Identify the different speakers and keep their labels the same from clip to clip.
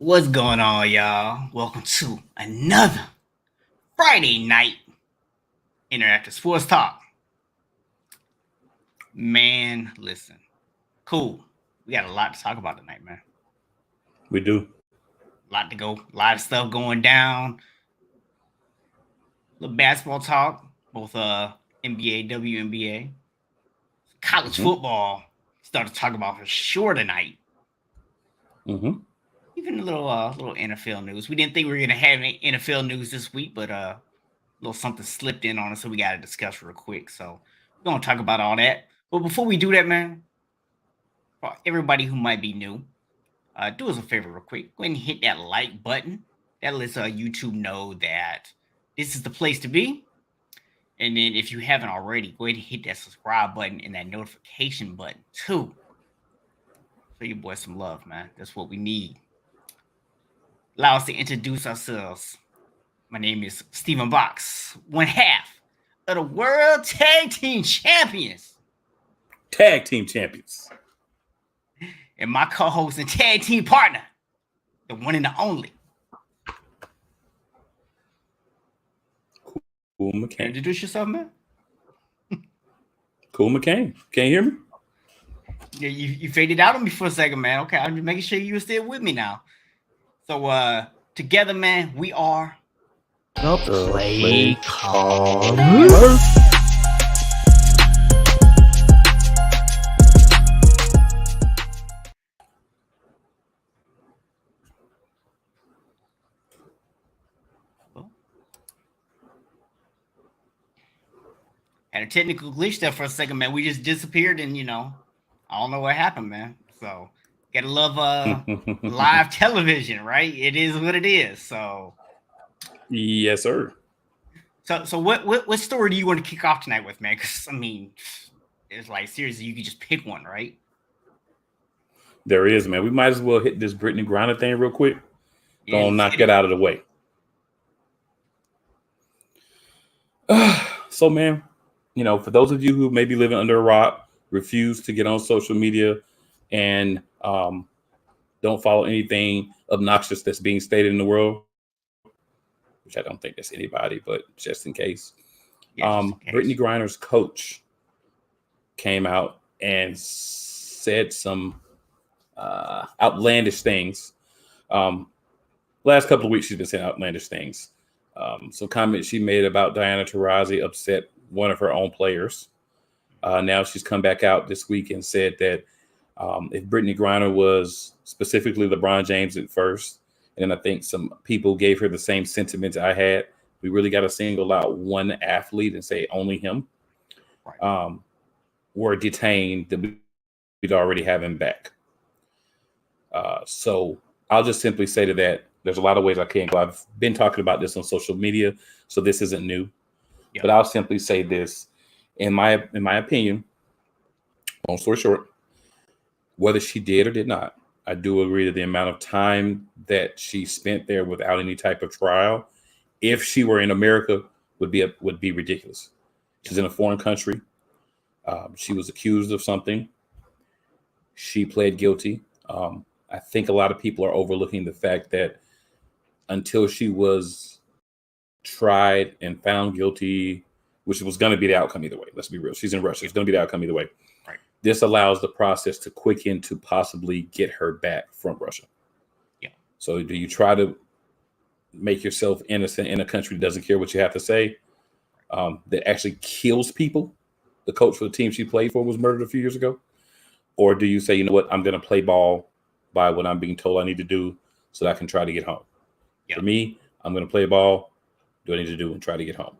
Speaker 1: What's going on, y'all? Welcome to another Friday night interactive sports talk. Man, listen, cool. We got a lot to talk about tonight, man.
Speaker 2: We do.
Speaker 1: A lot to go, a lot of stuff going down. A little basketball talk, both NBA, WNBA, college football. Started to talk about for sure tonight. Even a little NFL news. We didn't think we were gonna have any NFL news this week, but a little something slipped in on us, so we got to discuss real quick. So we're gonna talk about all that. But before we do that, man, for everybody who might be new, do us a favor real quick. Go ahead and hit that like button. That lets YouTube know that this is the place to be. And then if you haven't already, go ahead and hit that subscribe button and that notification button too. Show your boy some love, man. That's what we need. Allow us to introduce ourselves. My name is Stephen Box, one half of the World Tag Team Champions.
Speaker 2: Tag Team Champions.
Speaker 1: And my co-host and tag team partner, the one and the only.
Speaker 2: Cool McCain.
Speaker 1: Introduce yourself, man.
Speaker 2: Cool McCain. Can't you hear me?
Speaker 1: Yeah, you faded out on me for a second, man. Okay, I'm just making sure you're still with me now. So together, man, we are
Speaker 3: the Play Callers.
Speaker 1: Had a technical glitch there for a second, man. We just disappeared, and I don't know what happened, man. So gotta love live television, right? It is what it is. So
Speaker 2: yes, sir.
Speaker 1: So what story do you want to kick off tonight with, man? Because I mean, it's like seriously, you could just pick one, right?
Speaker 2: There is, man. We might as well hit this Brittany Griner thing real quick. Gonna knock it out of the way. So, man, for those of you who may be living under a rock, refuse to get on social media, and don't follow anything obnoxious that's being stated in the world, which I don't think that's anybody, but just in case. Brittany Griner's coach came out and said some outlandish things. Last couple of weeks, she's been saying outlandish things. Some comments she made about Diana Taurasi upset one of her own players. Now she's come back out this week and said that if Brittany Griner was specifically LeBron James at first, and I think some people gave her the same sentiments I had, we really got to single out one athlete and say only him, were detained, that we'd already have him back. So I'll just simply say to that, there's a lot of ways I can go. I've been talking about this on social media, so this isn't new. Yeah. But I'll simply say this. In my opinion, long story short, whether she did or did not, I do agree that the amount of time that she spent there without any type of trial, if she were in America, would be ridiculous. She's in a foreign country. She was accused of something. She pled guilty. I think a lot of people are overlooking the fact that until she was tried and found guilty, which was going to be the outcome either way. Let's be real. She's in Russia. It's going to be the outcome either way. Right. This allows the process to quicken to possibly get her back from Russia. Yeah. So do you try to make yourself innocent in a country that doesn't care what you have to say, that actually kills people? The coach for the team she played for was murdered a few years ago. Or do you say, you know what, I'm going to play ball by what I'm being told I need to do so that I can try to get home? Yeah. For me, I'm going to play ball, do what I need to do, and try to get home.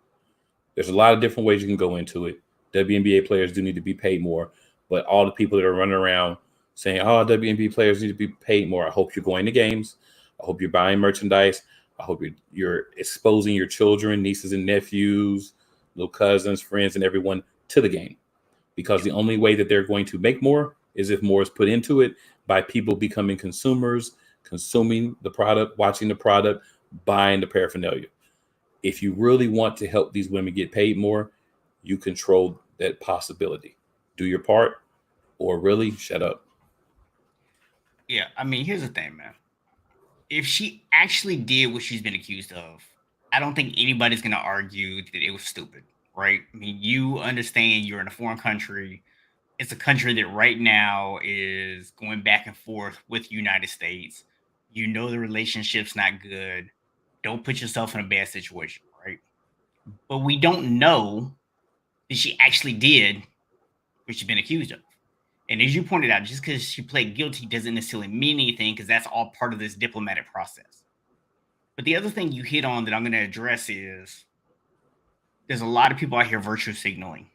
Speaker 2: There's a lot of different ways you can go into it. WNBA players do need to be paid more, but all the people that are running around saying, oh, WNBA players need to be paid more, I hope you're going to games. I hope you're buying merchandise. I hope you're exposing your children, nieces and nephews, little cousins, friends, and everyone to the game. Because the only way that they're going to make more is if more is put into it by people becoming consumers, consuming the product, watching the product, buying the paraphernalia. If you really want to help these women get paid more, you control that possibility. Do your part, or really shut up.
Speaker 1: Yeah, I mean, here's the thing, man. if she actually did what she's been accused of, I don't think anybody's going to argue that it was stupid, right? I mean, you understand you're in a foreign country. It's a country that right now is going back and forth with the United States. You know the relationship's not good. Don't put yourself in a bad situation, right? But we don't know that she actually did what she's been accused of. And as you pointed out, just because she pled guilty doesn't necessarily mean anything, because that's all part of this diplomatic process. But the other thing you hit on that I'm going to address is there's a lot of people out here virtue signaling,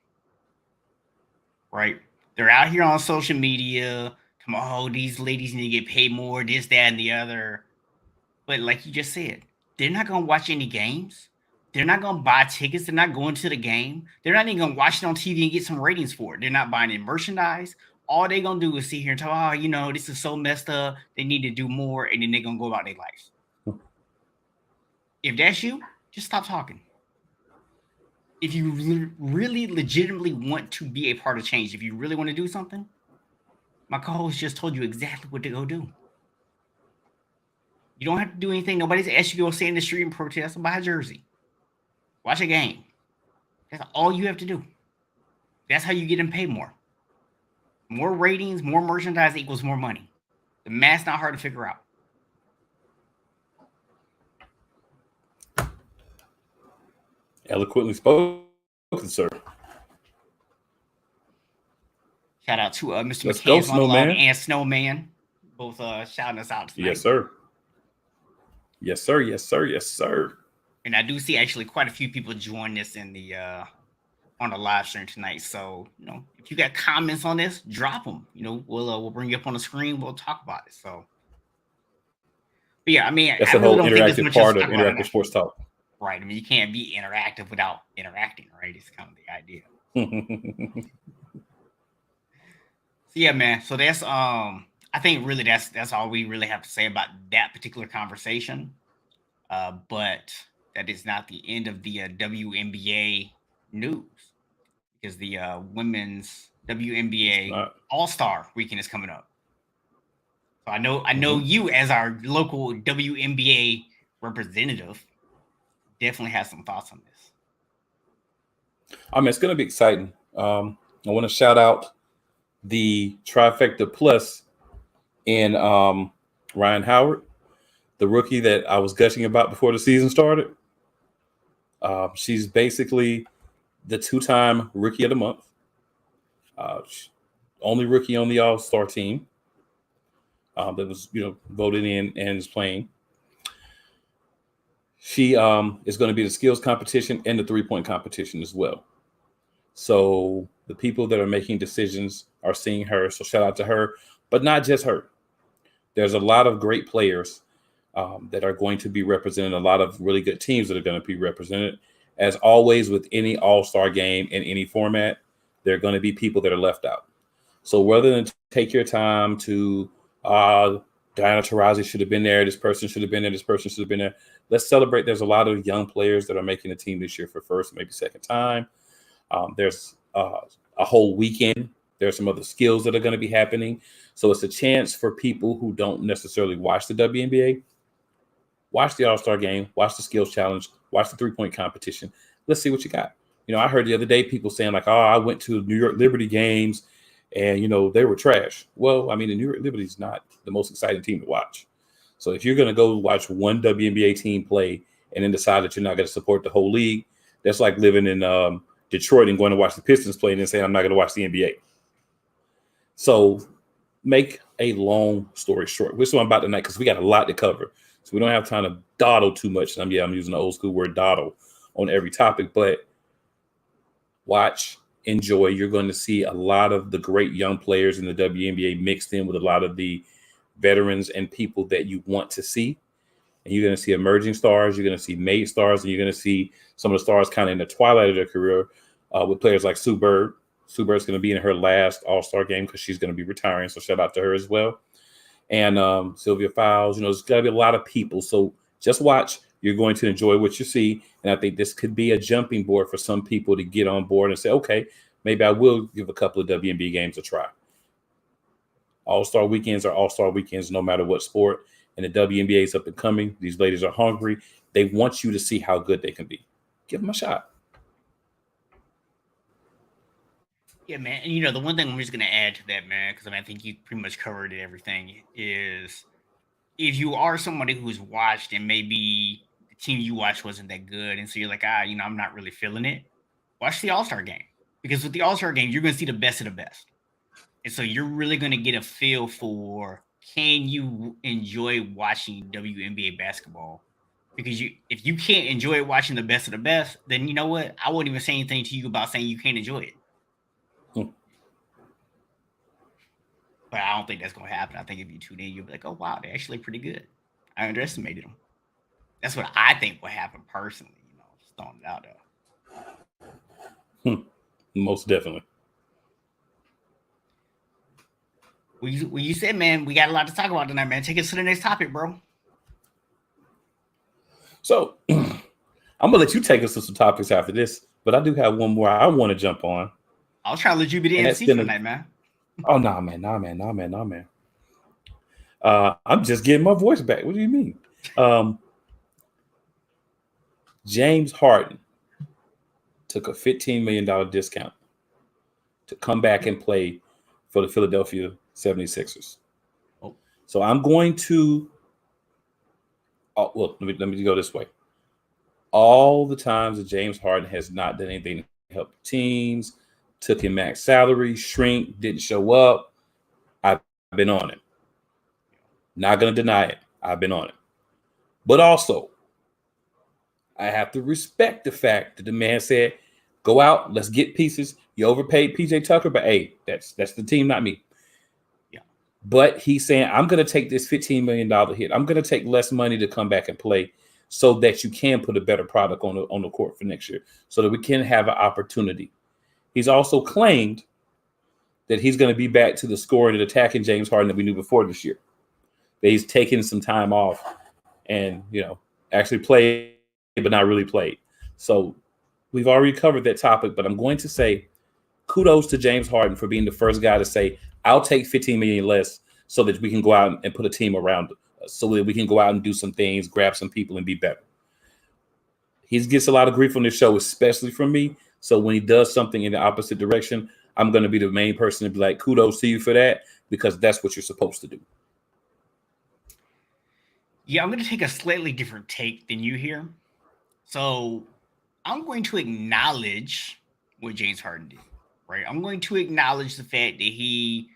Speaker 1: right? They're out here on social media, come on, oh, these ladies need to get paid more, this, that, and the other. But like you just said, they're not going to watch any games. They're not going to buy tickets. They're not going to the game. They're not even going to watch it on TV and get some ratings for it. They're not buying any merchandise. All they're going to do is sit here and talk, oh, you know, this is so messed up. They need to do more. And then they're going to go about their lives. If that's you, just stop talking. If you really legitimately want to be a part of change, if you really want to do something, my co-host just told you exactly what to go do. You don't have to do anything. Nobody's asked you to go stand in the street and protest and buy a jersey. Watch a game. That's all you have to do. That's how you get them paid more. More ratings, more merchandise equals more money. The math's not hard to figure out.
Speaker 2: Eloquently spoken, sir.
Speaker 1: Shout out to Mr.
Speaker 2: Let's
Speaker 1: McCain
Speaker 2: go, Snowman.
Speaker 1: And Snowman, both shouting us out tonight.
Speaker 2: Yes, sir. Yes, sir. Yes, sir. Yes, sir.
Speaker 1: And I do see actually quite a few people join us in the on the live stream tonight. So, you know, if you got comments on this, drop them. You know, we'll bring you up on the screen. We'll talk about it. So, but yeah, I mean,
Speaker 2: that's
Speaker 1: I
Speaker 2: the whole
Speaker 1: really don't think
Speaker 2: interactive part of interactive sports talk.
Speaker 1: Right. I mean, you can't be interactive without interacting, right? It's kind of the idea. So yeah, man. So that's I think really that's all we really have to say about that particular conversation. But that is not the end of the WNBA news, because the women's WNBA All-Star weekend is coming up. So I know you, as our local WNBA representative, definitely have some thoughts on this.
Speaker 2: I mean, it's going to be exciting. I want to shout out the Trifecta Plus and Ryan Howard, the rookie that I was gushing about before the season started. She's basically the two-time Rookie of the Month. Only rookie on the All-Star team that was, voted in and is playing. She is going to be the skills competition and the three-point competition as well. So the people that are making decisions are seeing her. So shout out to her, but not just her. There's a lot of great players that are going to be represented, a lot of really good teams that are going to be represented. As always, with any All-Star game in any format, there are going to be people that are left out. So rather than take your time to Diana Taurasi should have been there, this person should have been there, this person should have been there, let's celebrate. There's a lot of young players that are making the team this year for first, maybe second time. There's a whole weekend. There's some other skills that are going to be happening. So it's a chance for people who don't necessarily watch the WNBA, watch the All-Star game, watch the skills challenge, watch the three-point competition. Let's see what you got. I heard the other day people saying like, oh, I went to New York Liberty games and, they were trash. Well, I mean, the New York Liberty is not the most exciting team to watch. So if you're going to go watch one WNBA team play and then decide that you're not going to support the whole league, that's like living in Detroit and going to watch the Pistons play and then saying, I'm not going to watch the NBA. So make a long story short, which is what I'm about tonight, because we got a lot to cover. So we don't have time to dawdle too much. I'm using the old school word dawdle on every topic, but watch, enjoy. You're going to see a lot of the great young players in the WNBA mixed in with a lot of the veterans and people that you want to see. And you're going to see emerging stars. You're going to see made stars, and you're going to see some of the stars kind of in the twilight of their career with players like Sue Bird. Sue Bird's going to be in her last All-Star game because she's going to be retiring. So shout out to her as well. And Sylvia Fowles, there's got to be a lot of people. So just watch. You're going to enjoy what you see. And I think this could be a jumping board for some people to get on board and say, okay, maybe I will give a couple of WNBA games a try. All-Star weekends are All-Star weekends no matter what sport. And the WNBA is up and coming. These ladies are hungry. They want you to see how good they can be. Give them a shot.
Speaker 1: Yeah, man. And the one thing I'm just gonna add to that, man, because I think you pretty much covered everything, is if you are somebody who's watched and maybe the team you watched wasn't that good, and so you're like, I'm not really feeling it, watch the All-Star game. Because with the All-Star game, you're gonna see the best of the best. And so you're really gonna get a feel for, can you enjoy watching WNBA basketball? Because if you can't enjoy watching the best of the best, then you know what? I wouldn't even say anything to you about saying you can't enjoy it. But I don't think that's going to happen. I think if you tune in, you'll be like, oh, wow, they're actually pretty good. I underestimated them. That's what I think will happen personally, just throwing it out
Speaker 2: there. Most definitely.
Speaker 1: Well, you said, man, we got a lot to talk about tonight, man. Take us to the next topic, bro.
Speaker 2: So I'm going to let you take us to some topics after this, but I do have one more I want to jump on.
Speaker 1: I was trying to let you be the MC for tonight, man.
Speaker 2: Oh, nah, man. I'm just getting my voice back. What do you mean? James Harden took a $15 million discount to come back and play for the Philadelphia 76ers.
Speaker 1: Oh.
Speaker 2: So I'm going to, let me go this way. All the times that James Harden has not done anything to help teams, took him max salary, shrink, didn't show up, I've been on him. Not going to deny it. I've been on it. But also, I have to respect the fact that the man said, go out, let's get pieces. You overpaid PJ Tucker, but hey, that's the team, not me.
Speaker 1: Yeah.
Speaker 2: But he's saying, I'm going to take this $15 million hit. I'm going to take less money to come back and play so that you can put a better product on the court for next year, so that we can have an opportunity. He's also claimed that he's going to be back to the scoring and attacking James Harden that we knew before this year. That he's taken some time off and, actually played, but not really played. So we've already covered that topic, but I'm going to say kudos to James Harden for being the first guy to say, I'll take $15 million less so that we can go out and put a team around us, so that we can go out and do some things, grab some people and be better. He gets a lot of grief on this show, especially from me. So when he does something in the opposite direction, I'm going to be the main person to be like, kudos to you for that, because that's what you're supposed to do.
Speaker 1: Yeah, I'm going to take a slightly different take than you here. So I'm going to acknowledge what James Harden did, right? I'm going to acknowledge the fact that he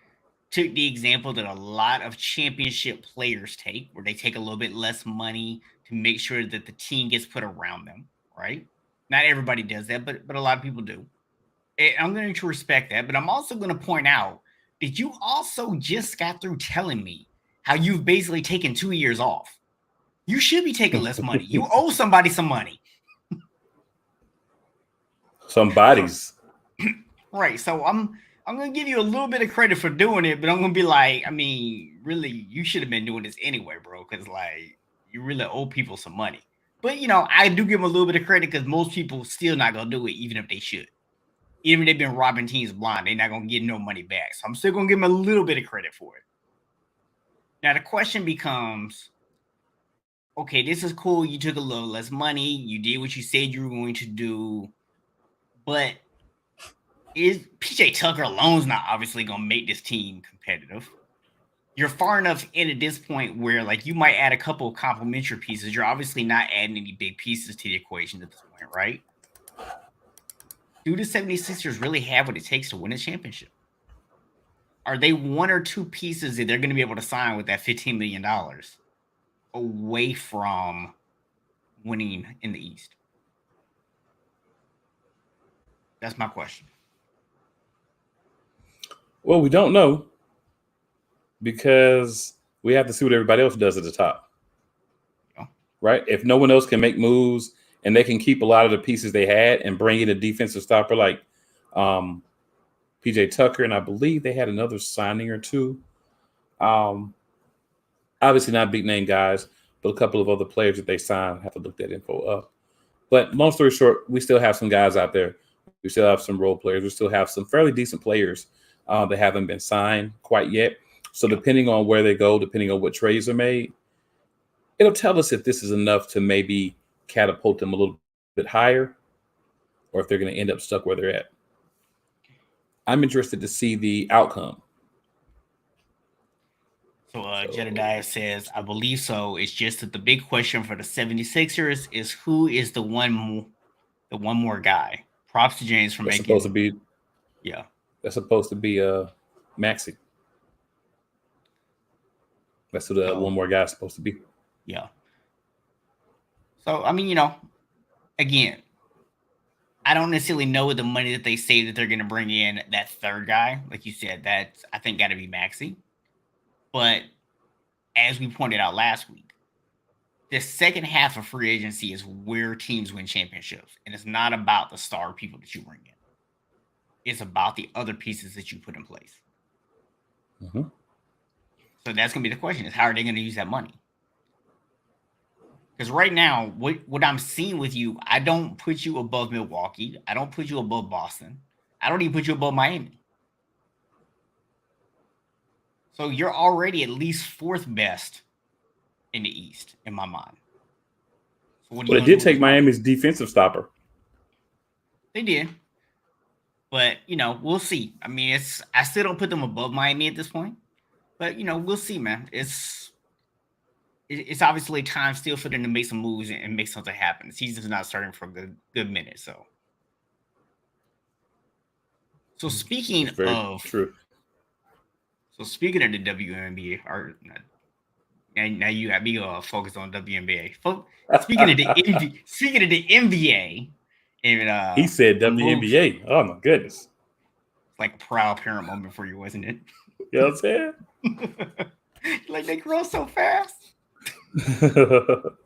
Speaker 1: took the example that a lot of championship players take, where they take a little bit less money to make sure that the team gets put around them, right? Not everybody does that, but a lot of people do. And I'm going to respect that, but I'm also going to point out that you also just got through telling me how you've basically taken 2 years off. You should be taking less money. You owe somebody some money.
Speaker 2: Somebody's.
Speaker 1: Right. So I'm going to give you a little bit of credit for doing it, but I'm going to be like, really, you should have been doing this anyway, bro, because, you really owe people some money. But, I do give them a little bit of credit because most people still not going to do it, even if they should. Even if they've been robbing teams blind, they're not going to get no money back. So I'm still going to give them a little bit of credit for it. Now, the question becomes, okay, this is cool. You took a little less money. You did what you said you were going to do. But is PJ Tucker alone's not obviously going to make this team competitive? You're far enough in at this point where, you might add a couple of complementary pieces. You're obviously not adding any big pieces to the equation at this point, right? Do the 76ers really have what it takes to win a championship? Are they one or two pieces that they're going to be able to sign with that $15 million away from winning in the East? That's my question.
Speaker 2: Well, we don't know, because we have to see what everybody else does at the top.
Speaker 1: Yeah.
Speaker 2: Right? If no one else can make moves and they can keep a lot of the pieces they had and bring in a defensive stopper like PJ Tucker, and I believe they had another signing or two. Obviously not big name guys, but a couple of other players that they signed. I have to look that info up. But long story short, we still have some guys out there. We still have some role players. We still have some fairly decent players that haven't been signed quite yet. So depending on where they go, depending on what trades are made, it'll tell us if this is enough to maybe catapult them a little bit higher, or if they're going to end up stuck where they're at. I'm interested to see the outcome.
Speaker 1: So Jedediah says, I believe so. It's just that the big question for the 76ers is who is the one more guy. Props to James for making
Speaker 2: supposed to be.
Speaker 1: Yeah.
Speaker 2: That's supposed to be Maxey. That's who the one more guy is supposed to be.
Speaker 1: Yeah. So, I mean, again, I don't necessarily know what the money that they say that they're going to bring in that third guy. Like you said, that's, I think, got to be Maxey. But as we pointed out last week, the second half of free agency is where teams win championships. And it's not about the star people that you bring in. It's about the other pieces that you put in place.
Speaker 2: Mm-hmm.
Speaker 1: So that's going to be the question, is how are they going to use that money? Because right now, what I'm seeing with you, I don't put you above Milwaukee. I don't put you above Boston. I don't even put you above Miami. So you're already at least fourth best in the East, in my mind. So
Speaker 2: it did take Miami's defensive stopper.
Speaker 1: They did. But, we'll see. I mean, I still don't put them above Miami at this point. But, we'll see, man. It's obviously time still for them to make some moves and make something happen. The season's not starting for a good minute. So speaking of...
Speaker 2: True.
Speaker 1: So speaking of the WNBA, now you got me focused on WNBA. Speaking of the NBA, and
Speaker 2: he said WNBA. Oh my goodness!
Speaker 1: It's like a proud parent moment for you, wasn't it?
Speaker 2: You know what I'm saying?
Speaker 1: Like they grow so fast. But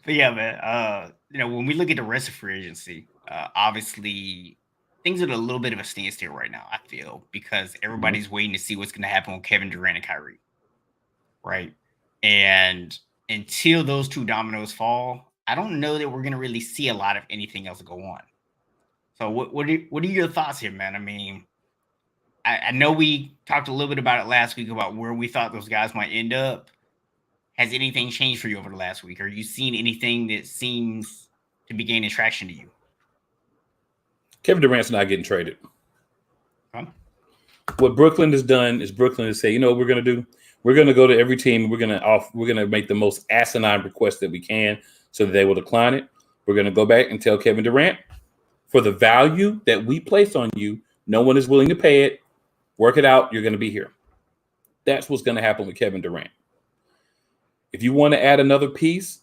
Speaker 1: yeah, man. When we look at the rest of free agency, obviously things are at a little bit of a standstill right now, I feel, because everybody's waiting to see what's going to happen with Kevin Durant and Kyrie. Right. And until those two dominoes fall, I don't know that we're going to really see a lot of anything else go on. So what are your thoughts here, man? I mean, I know we talked a little bit about it last week about where we thought those guys might end up. Has anything changed for you over the last week? Are you seeing anything that seems to be gaining traction to you?
Speaker 2: Kevin Durant's not getting traded.
Speaker 1: Huh?
Speaker 2: What Brooklyn has done is Brooklyn has said, you know what we're going to do? We're going to go to every team. We're going to make the most asinine request that we can so that they will decline it. We're going to go back and tell Kevin Durant, for the value that we place on you, no one is willing to pay it. Work it out. You're going to be here. That's what's going to happen with Kevin Durant. If you want to add another piece,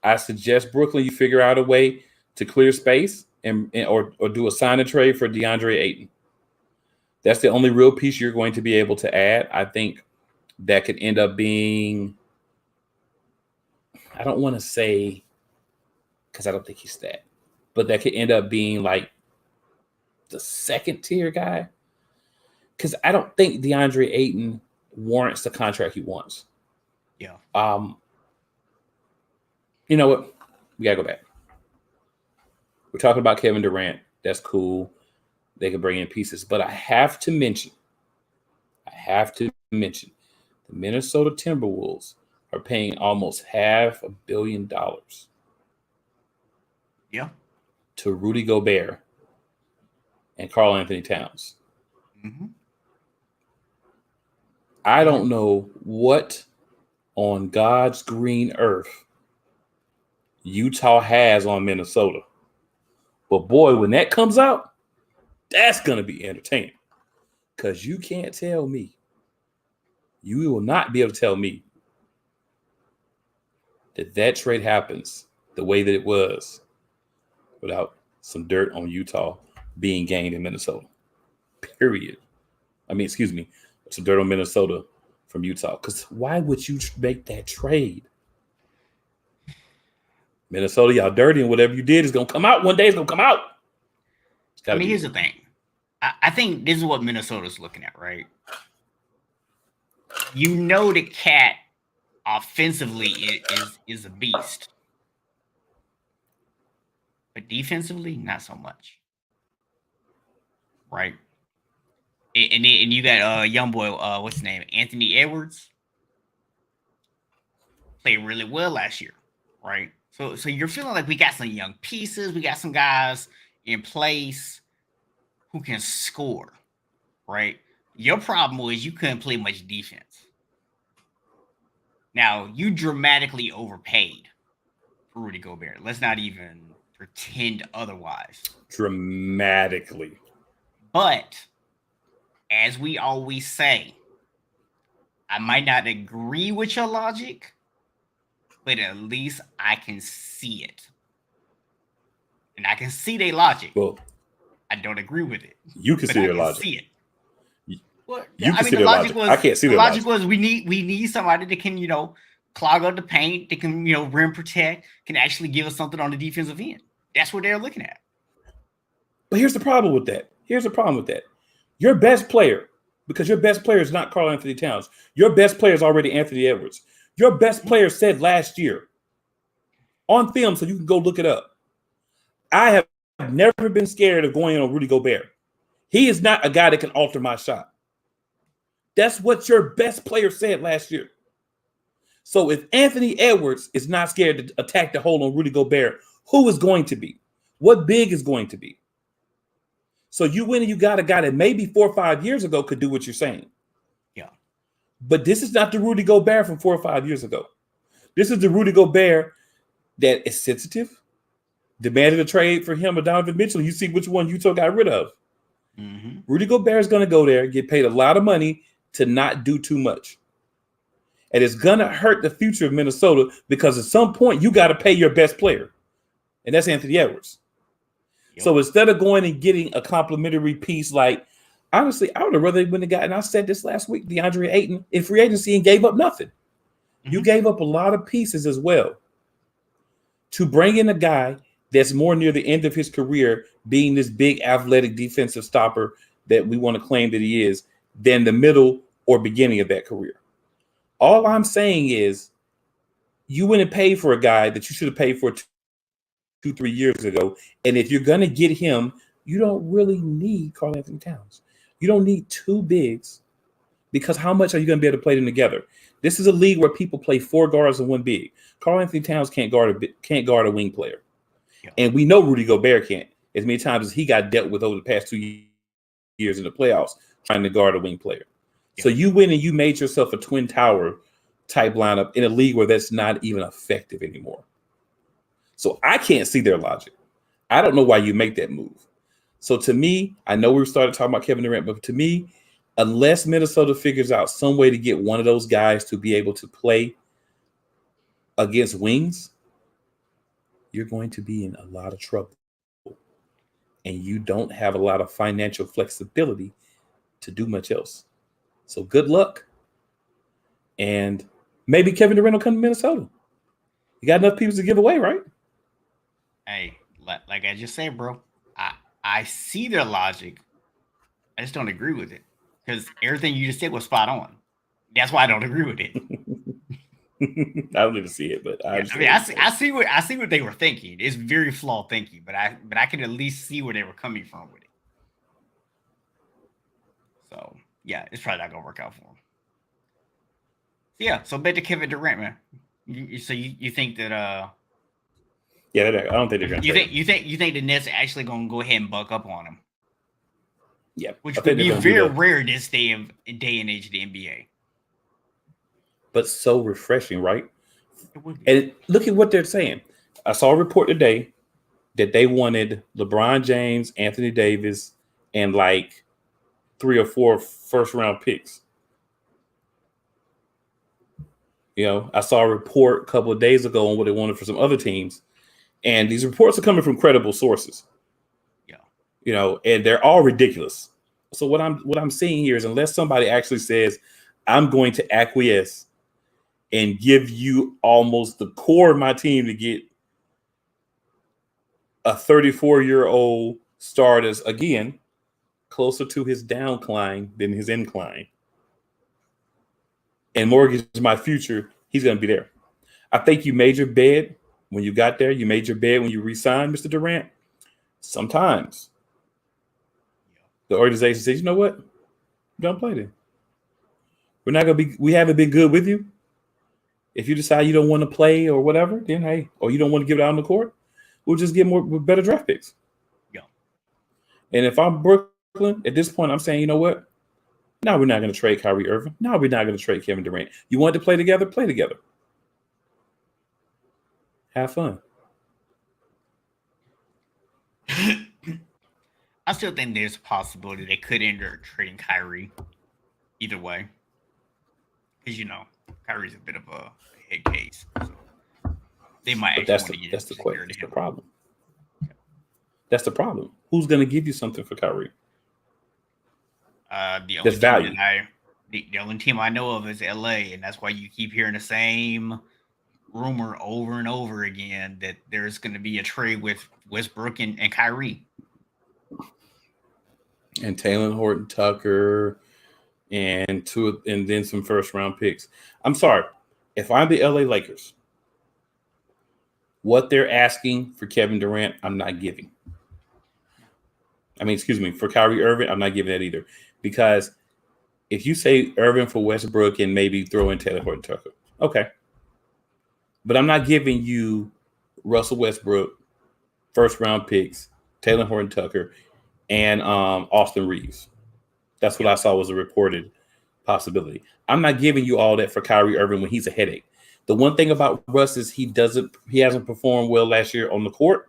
Speaker 2: I suggest Brooklyn, you figure out a way to clear space or do a sign and trade for DeAndre Ayton. That's the only real piece you're going to be able to add. I think that could end up being, I don't want to say, because I don't think he's that, but that could end up being like the second tier guy. Because I don't think DeAndre Ayton warrants the contract he wants.
Speaker 1: Yeah.
Speaker 2: You know what? We got to go back. We're talking about Kevin Durant. That's cool. They can bring in pieces. But I have to mention the Minnesota Timberwolves are paying almost $500 million.
Speaker 1: Yeah.
Speaker 2: To Rudy Gobert and Karl Anthony Towns.
Speaker 1: Mm-hmm.
Speaker 2: I don't know what on God's green earth Utah has on Minnesota. But boy, when that comes out, that's going to be entertaining. Because you can't tell me, you will not be able to tell me that trade happens the way that it was without some dirt on Utah being gained in Minnesota. Period. Some dirt on Minnesota from Utah. Because why would you make that trade? Minnesota, y'all dirty, and whatever you did is going to come out. One day it's going to come out.
Speaker 1: Here's the thing. I think this is what Minnesota's looking at, right? You know the Cat offensively is a beast. But defensively, not so much. Right? And you got young boy, what's his name? Anthony Edwards. Played really well last year, right? So you're feeling like we got some young pieces, we got some guys in place who can score, right? Your problem was you couldn't play much defense. Now you dramatically overpaid for Rudy Gobert. Let's not even pretend otherwise.
Speaker 2: Dramatically.
Speaker 1: But as we always say, I might not agree with your logic, but at least I can see it. And I can see their logic.
Speaker 2: Well,
Speaker 1: I don't agree with it.
Speaker 2: you can see their logic.
Speaker 1: See it. Well,
Speaker 2: you can see their logic. I can't see their logic.
Speaker 1: The logic was we need somebody that can, clog up the paint, that can, rim protect, can actually give us something on the defensive end. That's what they're looking at.
Speaker 2: But here's the problem with that. Your best player, because your best player is not Karl Anthony Towns. Your best player is already Anthony Edwards. Your best player said last year on film, so you can go look it up. I have never been scared of going on Rudy Gobert. He is not a guy that can alter my shot. That's what your best player said last year. So if Anthony Edwards is not scared to attack the hole on Rudy Gobert, who is going to be? What big is going to be? So you win and you got a guy that maybe 4 or 5 years ago could do what you're saying.
Speaker 1: Yeah.
Speaker 2: But this is not the Rudy Gobert from 4 or 5 years ago. This is the Rudy Gobert that is sensitive, demanded a trade for him or Donovan Mitchell. You see which one Utah got rid of.
Speaker 1: Mm-hmm.
Speaker 2: Rudy Gobert is going to go there, get paid a lot of money to not do too much. And it's going to hurt the future of Minnesota because at some point you got to pay your best player. And that's Anthony Edwards. Yep. So instead of going and getting a complimentary piece, like, honestly, I would have rather went and got, and I said this last week, DeAndre Ayton in free agency and gave up nothing. Mm-hmm. You gave up a lot of pieces as well to bring in a guy that's more near the end of his career, being this big athletic defensive stopper that we want to claim that he is, than the middle or beginning of that career. All I'm saying is you went and paid for a guy that you should have paid for 2-3 years ago. And if you're going to get him, you don't really need Karl Anthony Towns. You don't need two bigs because how much are you going to be able to play them together? This is a league where people play 4 guards and 1 big. Karl Anthony Towns can't guard a wing player. Yeah. And we know Rudy Gobert can't as many times as he got dealt with over the past 2 years in the playoffs trying to guard a wing player. Yeah. So you win and you made yourself a twin tower type lineup in a league where that's not even effective anymore. So I can't see their logic. I don't know why you make that move. So to me, I know we started talking about Kevin Durant, but to me, unless Minnesota figures out some way to get one of those guys to be able to play against wings, you're going to be in a lot of trouble. And you don't have a lot of financial flexibility to do much else. So good luck. And maybe Kevin Durant will come to Minnesota. You got enough people to give away, right?
Speaker 1: Hey, like I just said, bro, I see their logic. I just don't agree with it because everything you just said was spot on. That's why I don't agree with it.
Speaker 2: I don't even see it, but
Speaker 1: I see what they were thinking. It's very flawed thinking, but I can at least see where they were coming from with it. So yeah, it's probably not gonna work out for them. Yeah, so back to Kevin Durant, man. You think that
Speaker 2: yeah, I don't think they're gonna.
Speaker 1: You think the Nets are actually gonna go ahead and buck up on him?
Speaker 2: Yeah,
Speaker 1: which would be very rare this day and age of the NBA.
Speaker 2: But so refreshing, right? And look at what they're saying. I saw a report today that they wanted LeBron James, Anthony Davis, and like 3 or 4 first-round picks. You know, I saw a report a couple of days ago on what they wanted for some other teams. And these reports are coming from credible sources.
Speaker 1: Yeah.
Speaker 2: You know, and they're all ridiculous. So what I'm seeing here is unless somebody actually says, I'm going to acquiesce and give you almost the core of my team to get a 34-year-old star that's, again, closer to his downcline than his incline, and mortgage my future, he's going to be there. I think you made your bed when you got there. You made your bed when you re-signed Mr. Durant. Sometimes the organization says, you know what? Don't play then. We're not gonna be. We haven't been good with you. If you decide you don't want to play or whatever, then hey, or you don't want to give it out on the court, we'll just get better draft picks.
Speaker 1: Yeah.
Speaker 2: And if I'm Brooklyn at this point, I'm saying, you know what? No, we're not going to trade Kyrie Irving. No, we're not going to trade Kevin Durant. You want to play together? Play together. Have fun.
Speaker 1: I still think there's a possibility they could end up trading Kyrie either way. Because, Kyrie's a bit of a head case. So they might
Speaker 2: But that's the problem. That's the problem. Who's going to give you something for Kyrie?
Speaker 1: The only team I know of is LA, and that's why you keep hearing the same rumor over and over again that there's going to be a trade with Westbrook and Kyrie.
Speaker 2: And Taylor Horton Tucker and then some first round picks. I'm sorry. If I'm the LA Lakers, what they're asking for Kevin Durant, I'm not giving. For Kyrie Irving, I'm not giving that either. Because if you say Irving for Westbrook and maybe throw in Taylor Horton Tucker, okay. But I'm not giving you Russell Westbrook, first round picks, Taylor Horton Tucker, and Austin Reeves. That's what I saw was a reported possibility. I'm not giving you all that for Kyrie Irving when he's a headache. The one thing about Russ is he hasn't performed well last year on the court.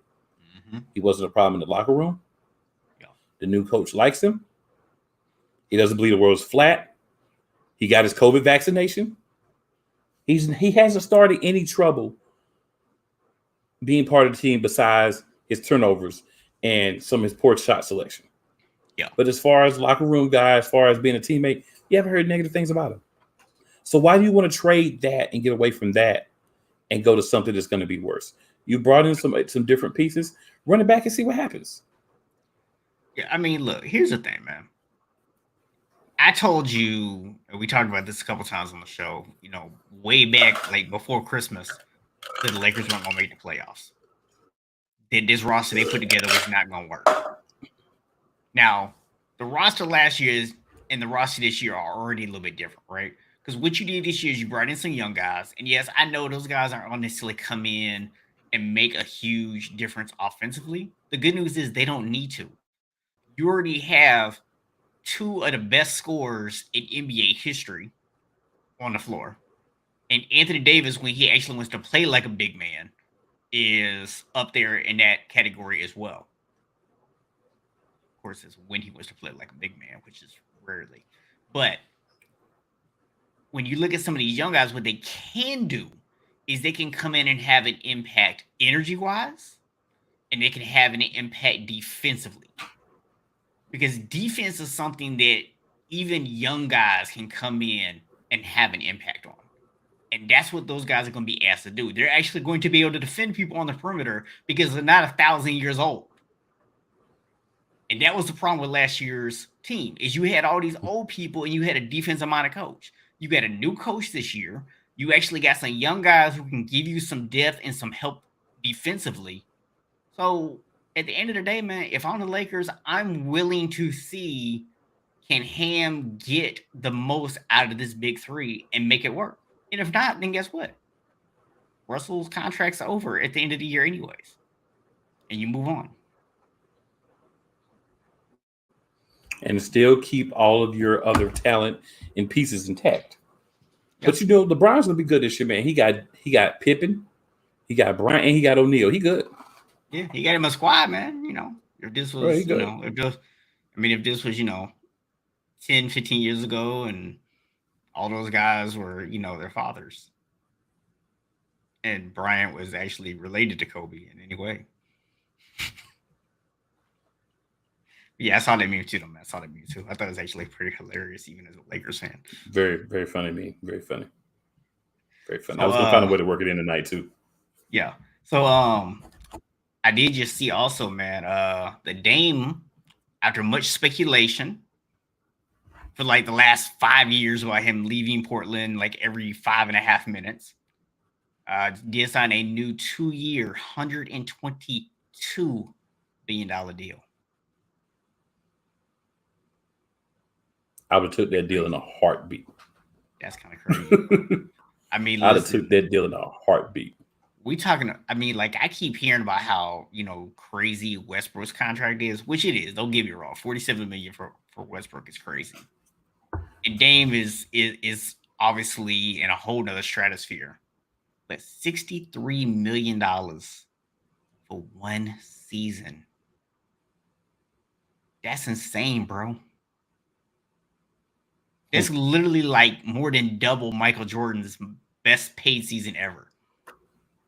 Speaker 2: Mm-hmm. He wasn't a problem in the locker room. Yeah. The new coach likes him. He doesn't believe the world's flat. He got his COVID vaccination. He hasn't started any trouble being part of the team besides his turnovers and some of his poor shot selection. Yeah. But as far as locker room guy, as far as being a teammate, you haven't heard negative things about him. So why do you want to trade that and get away from that and go to something that's going to be worse? You brought in some different pieces. Run it back and see what happens.
Speaker 1: Yeah, look, here's the thing, man. I told you, we talked about this a couple times on the show, way back, like before Christmas, that the Lakers weren't going to make the playoffs. That this roster they put together was not going to work. Now, the roster last year and the roster this year are already a little bit different, right? Because what you did this year is you brought in some young guys. And yes, I know those guys aren't going to necessarily come in and make a huge difference offensively. The good news is they don't need to. You already have two of the best scorers in NBA history on the floor. And Anthony Davis, when he actually wants to play like a big man, is up there in that category as well. Of course, it's when he wants to play like a big man, which is rarely. But when you look at some of these young guys, what they can do is they can come in and have an impact energy-wise, and they can have an impact defensively. Because defense is something that even young guys can come in and have an impact on. And that's what those guys are going to be asked to do. They're actually going to be able to defend people on the perimeter because they're not 1,000 years old. And that was the problem with last year's team, is you had all these old people and you had a defensive-minded coach. You got a new coach this year. You actually got some young guys who can give you some depth and some help defensively. So at the end of the day, man, if I'm the Lakers, I'm willing to see, can Ham get the most out of this big three and make it work? And if not, then guess what? Russell's contract's over at the end of the year anyways. And you move on.
Speaker 2: And still keep all of your other talent and pieces intact. Yep. But LeBron's gonna be good this year, man. He got Pippen, he got Bryant, and he got O'Neal. He good.
Speaker 1: Yeah, he got him a squad, man. If this was, if this was, 10, 15 years ago and all those guys were, their fathers. And Bryant was actually related to Kobe in any way. Yeah, I saw that meme too, though, man. I thought it was actually pretty hilarious, even as a Lakers fan.
Speaker 2: Very, very funny meme. Very funny. Very funny. So, I was going to find a way to work it in tonight, too.
Speaker 1: Yeah. So, I did just see also, man, the Dame, after much speculation for like the last 5 years about him leaving Portland like every 5.5 minutes, did sign a new 2-year, $122 billion deal.
Speaker 2: I would have took that deal in a heartbeat.
Speaker 1: That's kind of crazy. I mean,
Speaker 2: I'd have took that deal in a heartbeat.
Speaker 1: We talking. I mean, like I keep hearing about how crazy Westbrook's contract is, which it is. Don't get me wrong. $47 million for Westbrook is crazy, and Dame is obviously in a whole nother stratosphere. But $63 million for one season. That's insane, bro. That's literally like more than double Michael Jordan's best paid season ever.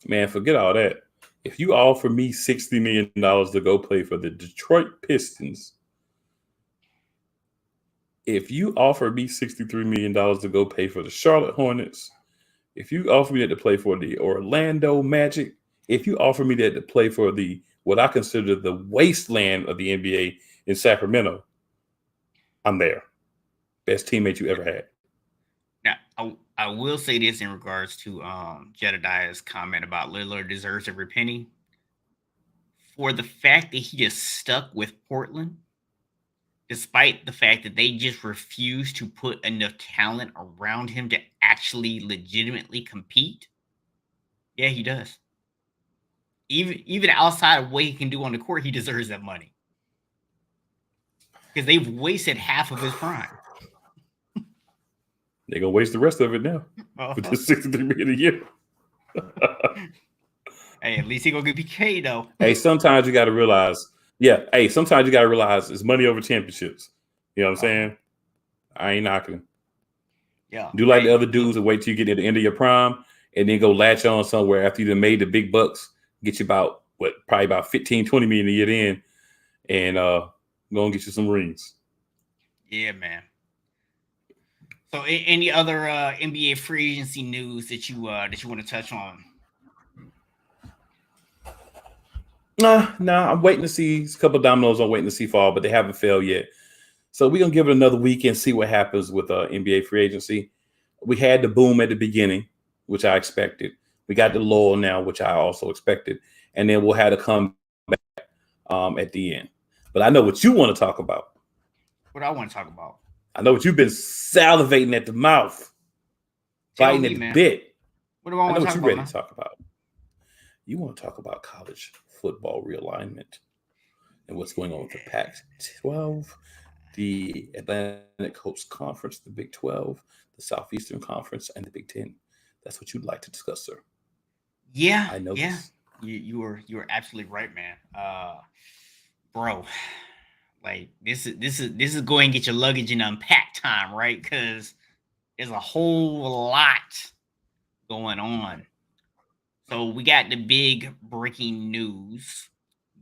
Speaker 2: Man, forget all that. If you offer me $60 million to go play for the Detroit Pistons, if you offer me $63 million to go pay for the Charlotte Hornets, if you offer me that to play for the Orlando Magic, if you offer me that to play for what I consider the wasteland of the NBA in Sacramento, I'm there. Best teammate you ever had.
Speaker 1: Now, I will say this in regards to Jedediah's comment about Lillard deserves every penny. For the fact that he just stuck with Portland, despite the fact that they just refused to put enough talent around him to actually legitimately compete, yeah, he does. Even outside of what he can do on the court, he deserves that money. Because they've wasted half of his prime.
Speaker 2: They're going to waste the rest of it now with this $63 million a year.
Speaker 1: Hey, at least he going to get paid, though.
Speaker 2: Hey, sometimes you got to realize, it's money over championships. You know what I'm saying? I ain't knocking him.
Speaker 1: Yeah.
Speaker 2: Do like the other dudes and wait till you get to the end of your prime and then go latch on somewhere after you done made the big bucks, get you probably about 15, 20 million a year in, and go and get you some rings.
Speaker 1: Yeah, man. So, any other NBA free agency news that you want to touch on?
Speaker 2: Nah, I'm waiting to see a couple of dominoes. I'm waiting to see fall, but they haven't fell yet. So we're gonna give it another week and see what happens with NBA free agency. We had the boom at the beginning, which I expected. We got the lull now, which I also expected, and then we'll have to come back at the end. But I know what you want to talk about.
Speaker 1: What I want to talk about.
Speaker 2: I know what you've been salivating at the mouth, biting at the bit.
Speaker 1: What do I want to talk about?
Speaker 2: Ready to talk about. You want to talk about college football realignment and what's going on with the Pac-12, the Atlantic Coast Conference, the Big 12, the Southeastern Conference, and the Big 10. That's what you'd like to discuss, sir.
Speaker 1: Yeah,
Speaker 2: I know.
Speaker 1: Yeah, you were absolutely right, man. Bro, like this is going to get your luggage and unpack time, right? Because there's a whole lot going on. So we got the big breaking news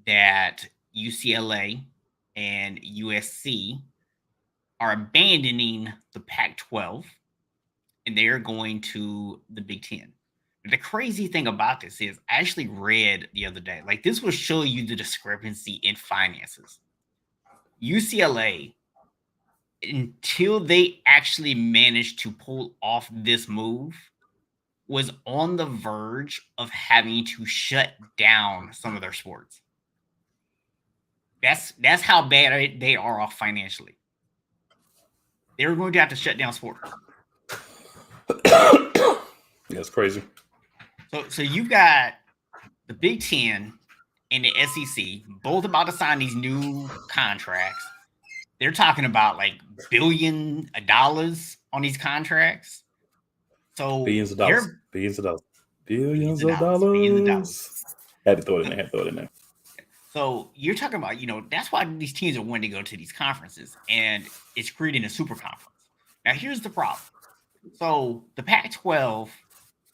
Speaker 1: that UCLA and USC are abandoning the Pac-12 and they're going to the Big 10. The crazy thing about this is I actually read the other day, like this will show you the discrepancy in finances. UCLA, until they actually managed to pull off this move, was on the verge of having to shut down some of their sports. That's how bad they are off financially. They were going to have to shut down sports.
Speaker 2: That's crazy.
Speaker 1: So you've got the Big Ten and the SEC both about to sign these new contracts. They're talking about like $billions on these contracts. So
Speaker 2: billions of dollars. Had to throw it in there.
Speaker 1: So you're talking about, that's why these teams are wanting to go to these conferences, and it's creating a super conference. Now, here's the problem. So the Pac-12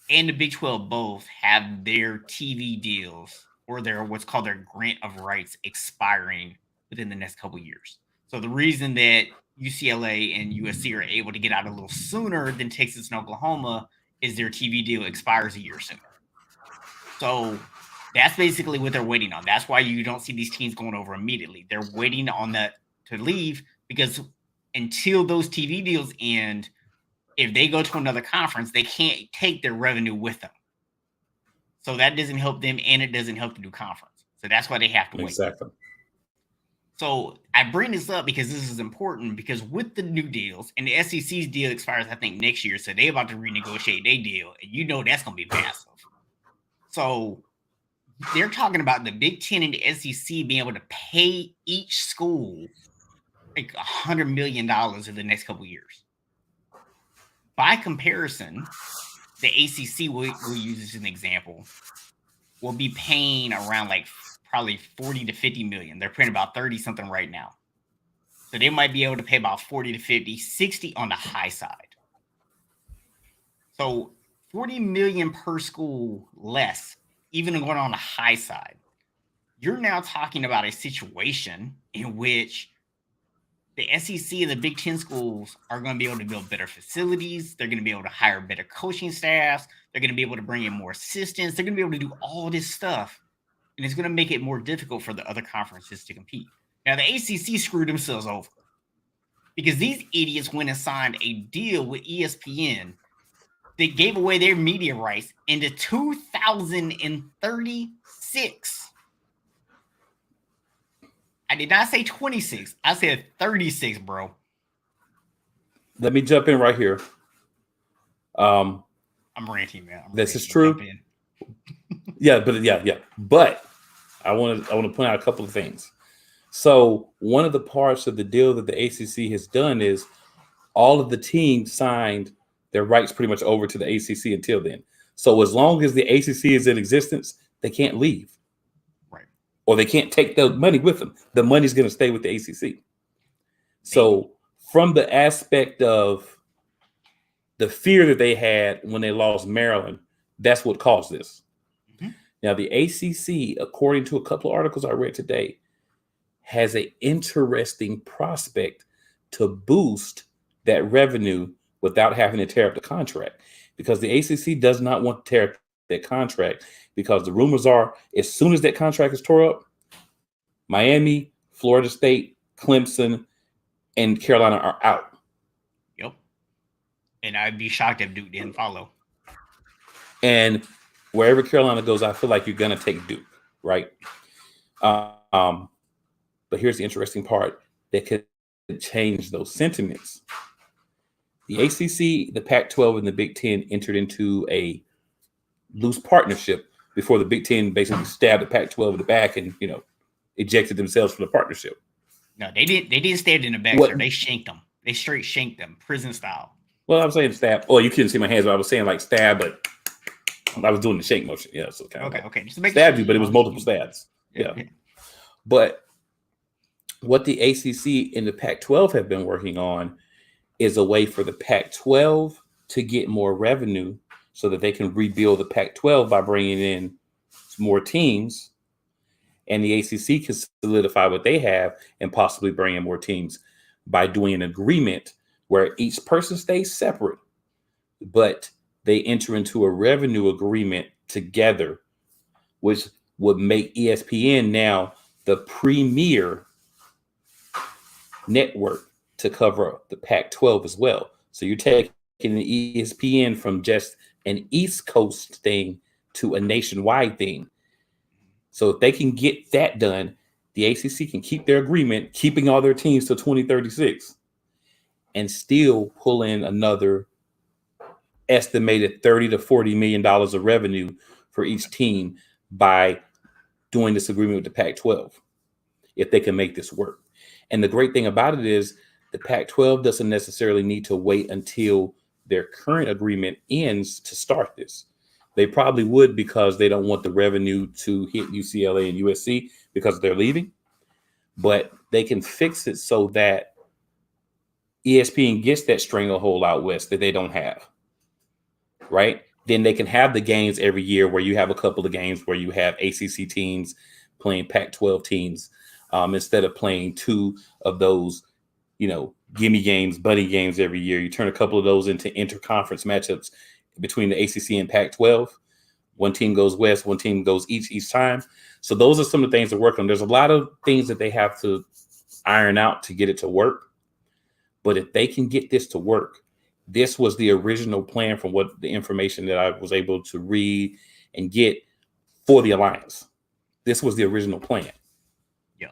Speaker 1: and the Big 12 both have their TV deals or their what's called their grant of rights expiring within the next couple of years. So the reason that UCLA and USC are able to get out a little sooner than Texas and Oklahoma is their TV deal expires a year sooner. So that's basically what they're waiting on. That's why you don't see these teams going over immediately. They're waiting on that to leave because until those TV deals end, if they go to another conference, they can't take their revenue with them. So that doesn't help them, and it doesn't help the new conference. So that's why they have to wait.
Speaker 2: Exactly.
Speaker 1: So I bring this up because this is important because with the new deals and the SEC's deal expires, I think next year. So they're about to renegotiate their deal. And that's going to be massive. So they're talking about the Big Ten and the SEC being able to pay each school like $100 million in the next couple of years. By comparison, the ACC, we'll use this as an example, will be paying around like probably 40 to 50 million. They're paying about 30 something right now. So they might be able to pay about 40 to 50, 60 on the high side. So 40 million per school less, even going on the high side. You're now talking about a situation in which the SEC and the Big Ten schools are going to be able to build better facilities. They're going to be able to hire better coaching staffs. They're going to be able to bring in more assistants. They're going to be able to do all this stuff. And it's going to make it more difficult for the other conferences to compete. Now, the ACC screwed themselves over because these idiots went and signed a deal with ESPN that gave away their media rights into 2036. I did not say 26. I said 36, bro.
Speaker 2: Let me jump in right here.
Speaker 1: I'm ranting, man.
Speaker 2: This is true. Yeah. But I want to point out a couple of things. So one of the parts of the deal that the ACC has done is all of the teams signed their rights pretty much over to the ACC until then. So as long as the ACC is in existence, they can't leave. Right. Or they can't take the money with them. The money's going to stay with the ACC. So from the aspect of the fear that they had when they lost Maryland, that's what caused this. Mm-hmm. Now, the ACC, according to a couple of articles I read today, has an interesting prospect to boost that revenue without having to tear up the contract, because the ACC does not want to tear up that contract, because the rumors are as soon as that contract is tore up, Miami, Florida State, Clemson, and Carolina are out.
Speaker 1: Yep. And I'd be shocked if Duke didn't follow.
Speaker 2: And wherever Carolina goes, I feel like you're going to take Duke, right? But here's the interesting part that could change those sentiments. The ACC, the Pac-12, and the Big Ten entered into a loose partnership before the Big Ten basically stabbed the Pac-12 in the back and, ejected themselves from the partnership.
Speaker 1: No, they didn't stab in the back, sir. They shanked them. They straight shanked them, prison style.
Speaker 2: Well, I'm saying stab. Oh, you couldn't see my hands, but I was saying like stab, but I was doing the shake motion. Yeah, so kind of
Speaker 1: okay.
Speaker 2: Just stabbed you, but it was multiple stabs. Yeah. But what the ACC and the Pac-12 have been working on is a way for the Pac-12 to get more revenue so that they can rebuild the Pac-12 by bringing in more teams, and the ACC can solidify what they have and possibly bring in more teams by doing an agreement where each person stays separate, but they enter into a revenue agreement together, which would make ESPN now the premier network to cover the Pac-12 as well. So you're taking the ESPN from just an East Coast thing to a nationwide thing. So if they can get that done, the ACC can keep their agreement, keeping all their teams to 2036, and still pull in another estimated $30 to $40 million of revenue for each team by doing this agreement with the Pac-12, if they can make this work. And the great thing about it is the Pac-12 doesn't necessarily need to wait until their current agreement ends to start this. They probably would, because they don't want the revenue to hit UCLA and USC because they're leaving. But they can fix it so that ESPN gets that stranglehold out west that they don't have, right? Then they can have the games every year where you have a couple of games where you have ACC teams playing Pac-12 teams instead of playing two of those, gimme games, buddy games every year. You turn a couple of those into interconference matchups between the ACC and Pac-12. One team goes west, one team goes each time. So those are some of the things to work on. There's a lot of things that they have to iron out to get it to work. But if they can get this to work, this was the original plan from what the information that I was able to read and get for the alliance. This was the original plan.
Speaker 1: Yeah.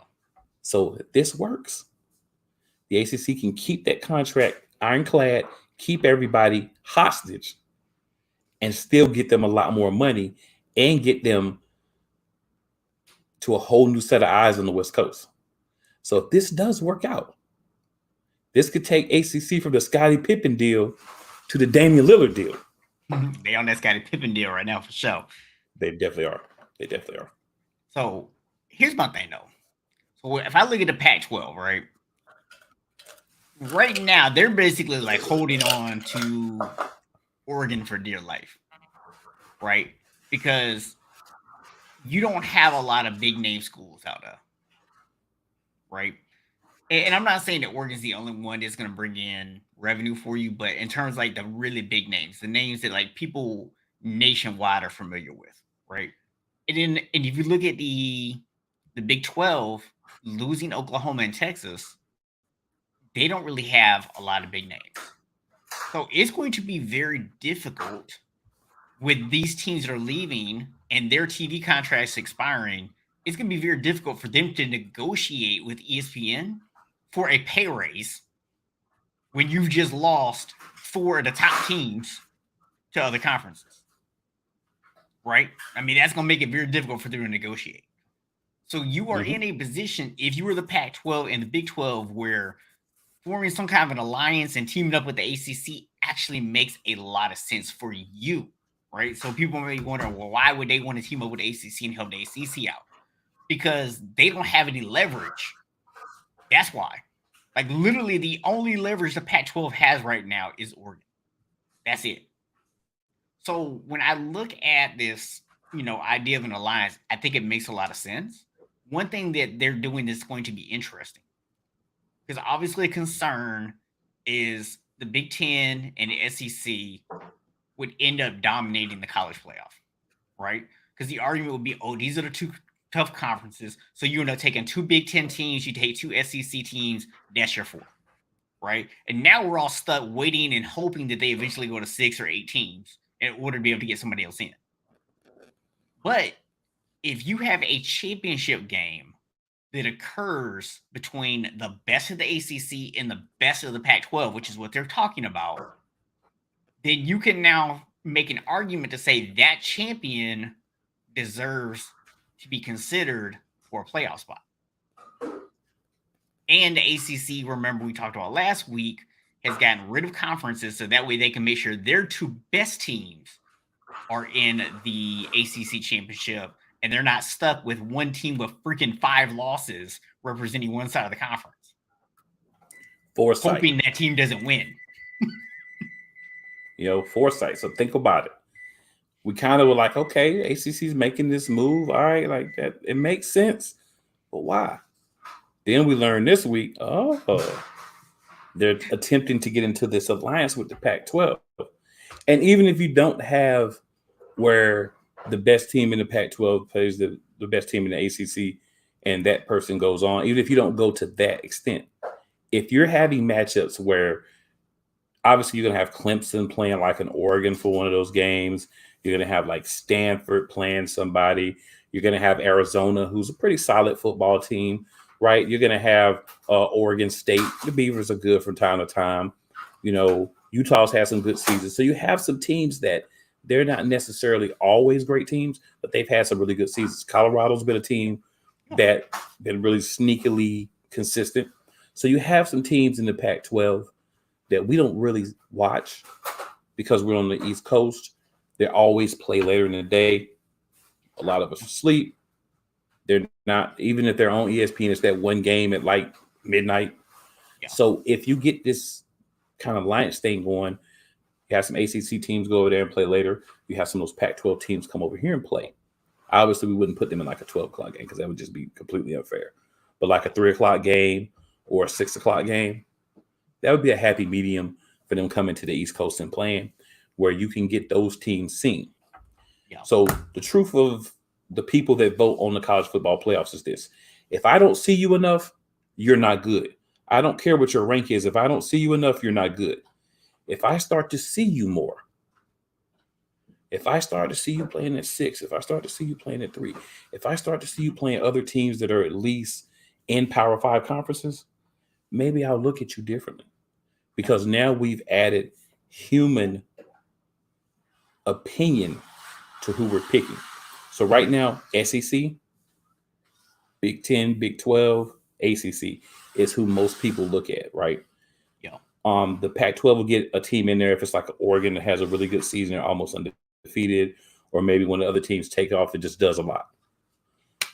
Speaker 2: So if this works, the ACC can keep that contract ironclad, keep everybody hostage, and still get them a lot more money and get them to a whole new set of eyes on the West Coast. So if this does work out, this could take ACC from the Scottie Pippen deal to the Damian Lillard deal.
Speaker 1: They on that Scottie Pippen deal right now for sure.
Speaker 2: They definitely are. They definitely are.
Speaker 1: So here's my thing though. So if I look at the Pac-12, right? Right now, they're basically like holding on to Oregon for dear life, right? Because you don't have a lot of big name schools out there, right? And I'm not saying that Oregon's the only one that's going to bring in revenue for you, but in terms of like the really big names, the names that like people nationwide are familiar with, right? And if you look at the Big 12, losing Oklahoma and Texas, they don't really have a lot of big names. So it's going to be very difficult with these teams that are leaving and their TV contracts expiring. It's going to be very difficult for them to negotiate with ESPN for a pay raise when you've just lost 4 of the top teams to other conferences. Right? I mean, that's going to make it very difficult for them to negotiate. So you are in a position, if you were the Pac-12 and the Big 12, where forming some kind of an alliance and teaming up with the ACC actually makes a lot of sense for you, right? So people may wonder, well, why would they want to team up with the ACC and help the ACC out? Because they don't have any leverage. That's why. Like, literally, the only leverage the Pac-12 has right now is Oregon. That's it. So when I look at this, idea of an alliance, I think it makes a lot of sense. One thing that they're doing that's going to be interesting, because obviously a concern is the Big Ten and the SEC would end up dominating the college playoff, right? Because the argument would be, oh, these are the 2 tough conferences. So you end up taking 2 Big Ten teams, you take 2 SEC teams, that's your 4, right? And now we're all stuck waiting and hoping that they eventually go to 6 or 8 teams in order to be able to get somebody else in. But if you have a championship game that occurs between the best of the ACC and the best of the Pac-12, which is what they're talking about, then you can now make an argument to say that champion deserves to be considered for a playoff spot. And the ACC, remember we talked about last week, has gotten rid of conferences so that way they can make sure their 2 best teams are in the ACC championship, and they're not stuck with one team with freaking 5 losses representing one side of the conference.
Speaker 2: Foresight.
Speaker 1: Hoping that team doesn't win.
Speaker 2: Foresight. So think about it. We kind of were like, okay, ACC's making this move. All right, like that. It makes sense. But why? Then we learned this week, they're attempting to get into this alliance with the Pac-12. And even if you don't have where the best team in the Pac-12 plays the best team in the ACC and that person goes on, even if you don't go to that extent, if you're having matchups where obviously you're going to have Clemson playing like an Oregon for one of those games, you're going to have like Stanford playing somebody, you're going to have Arizona, who's a pretty solid football team, right? You're going to have Oregon State. The Beavers are good from time to time. Utah's had some good seasons. So you have some teams that they're not necessarily always great teams, but they've had some really good seasons. Colorado's been a team that been really sneakily consistent. So you have some teams in the Pac-12 that we don't really watch because we're on the East Coast. They always play later in the day. A lot of us are asleep. They're not, even if they're on ESPN, it's that one game at like midnight. Yeah. So if you get this kind of alliance thing going, you have some ACC teams go over there and play later. You have some of those Pac-12 teams come over here and play. Obviously, we wouldn't put them in like a 12 o'clock game because that would just be completely unfair. But like a 3 o'clock game or a 6 o'clock game, that would be a happy medium for them coming to the East Coast and playing where you can get those teams seen. Yeah. So the truth of the people that vote on the college football playoffs is this. If I don't see you enough, you're not good. I don't care what your rank is. If I don't see you enough, you're not good. If I start to see you more, if I start to see you playing at 6, if I start to see you playing at 3, if I start to see you playing other teams that are at least in Power 5 conferences, maybe I'll look at you differently, because now we've added human opinion to who we're picking. So right now, SEC, Big 10, Big 12, ACC is who most people look at, right?
Speaker 1: Yeah.
Speaker 2: The Pac-12 will get a team in there if it's like Oregon that has a really good season, they're almost undefeated, or maybe when the other teams take off, it just does a lot.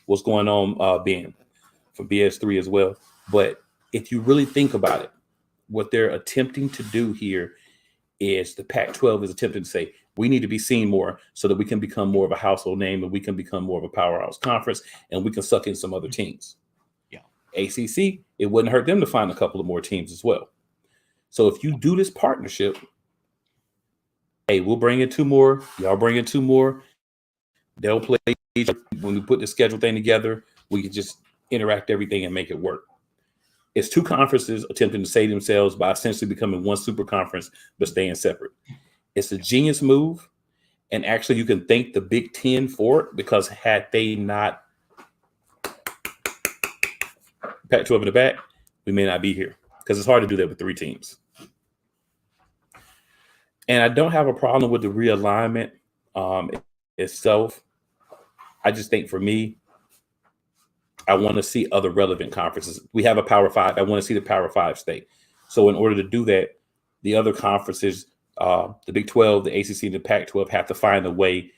Speaker 2: What's going on, Ben, for BS3 as well. But if you really think about it, what they're attempting to do here is the Pac-12 is attempting to say, we need to be seen more so that we can become more of a household name and we can become more of a powerhouse conference and we can suck in some other teams.
Speaker 1: Yeah.
Speaker 2: ACC, it wouldn't hurt them to find a couple of more teams as well. So if you do this partnership, hey, we'll bring in 2 more. Y'all bring in 2 more. They'll play each other. When we put the schedule thing together, we can just interact everything and make it work. It's 2 conferences attempting to save themselves by essentially becoming one super conference, but staying separate. It's a genius move. And actually, you can thank the Big 10 for it, because had they not Pac-12 in the back, we may not be here, because it's hard to do that with 3 teams. And I don't have a problem with the realignment itself. I just think for me, I want to see other relevant conferences. We have a Power 5. I want to see the Power 5 stay. So in order to do that, the other conferences, the Big 12, the ACC, and the Pac-12 have to find a way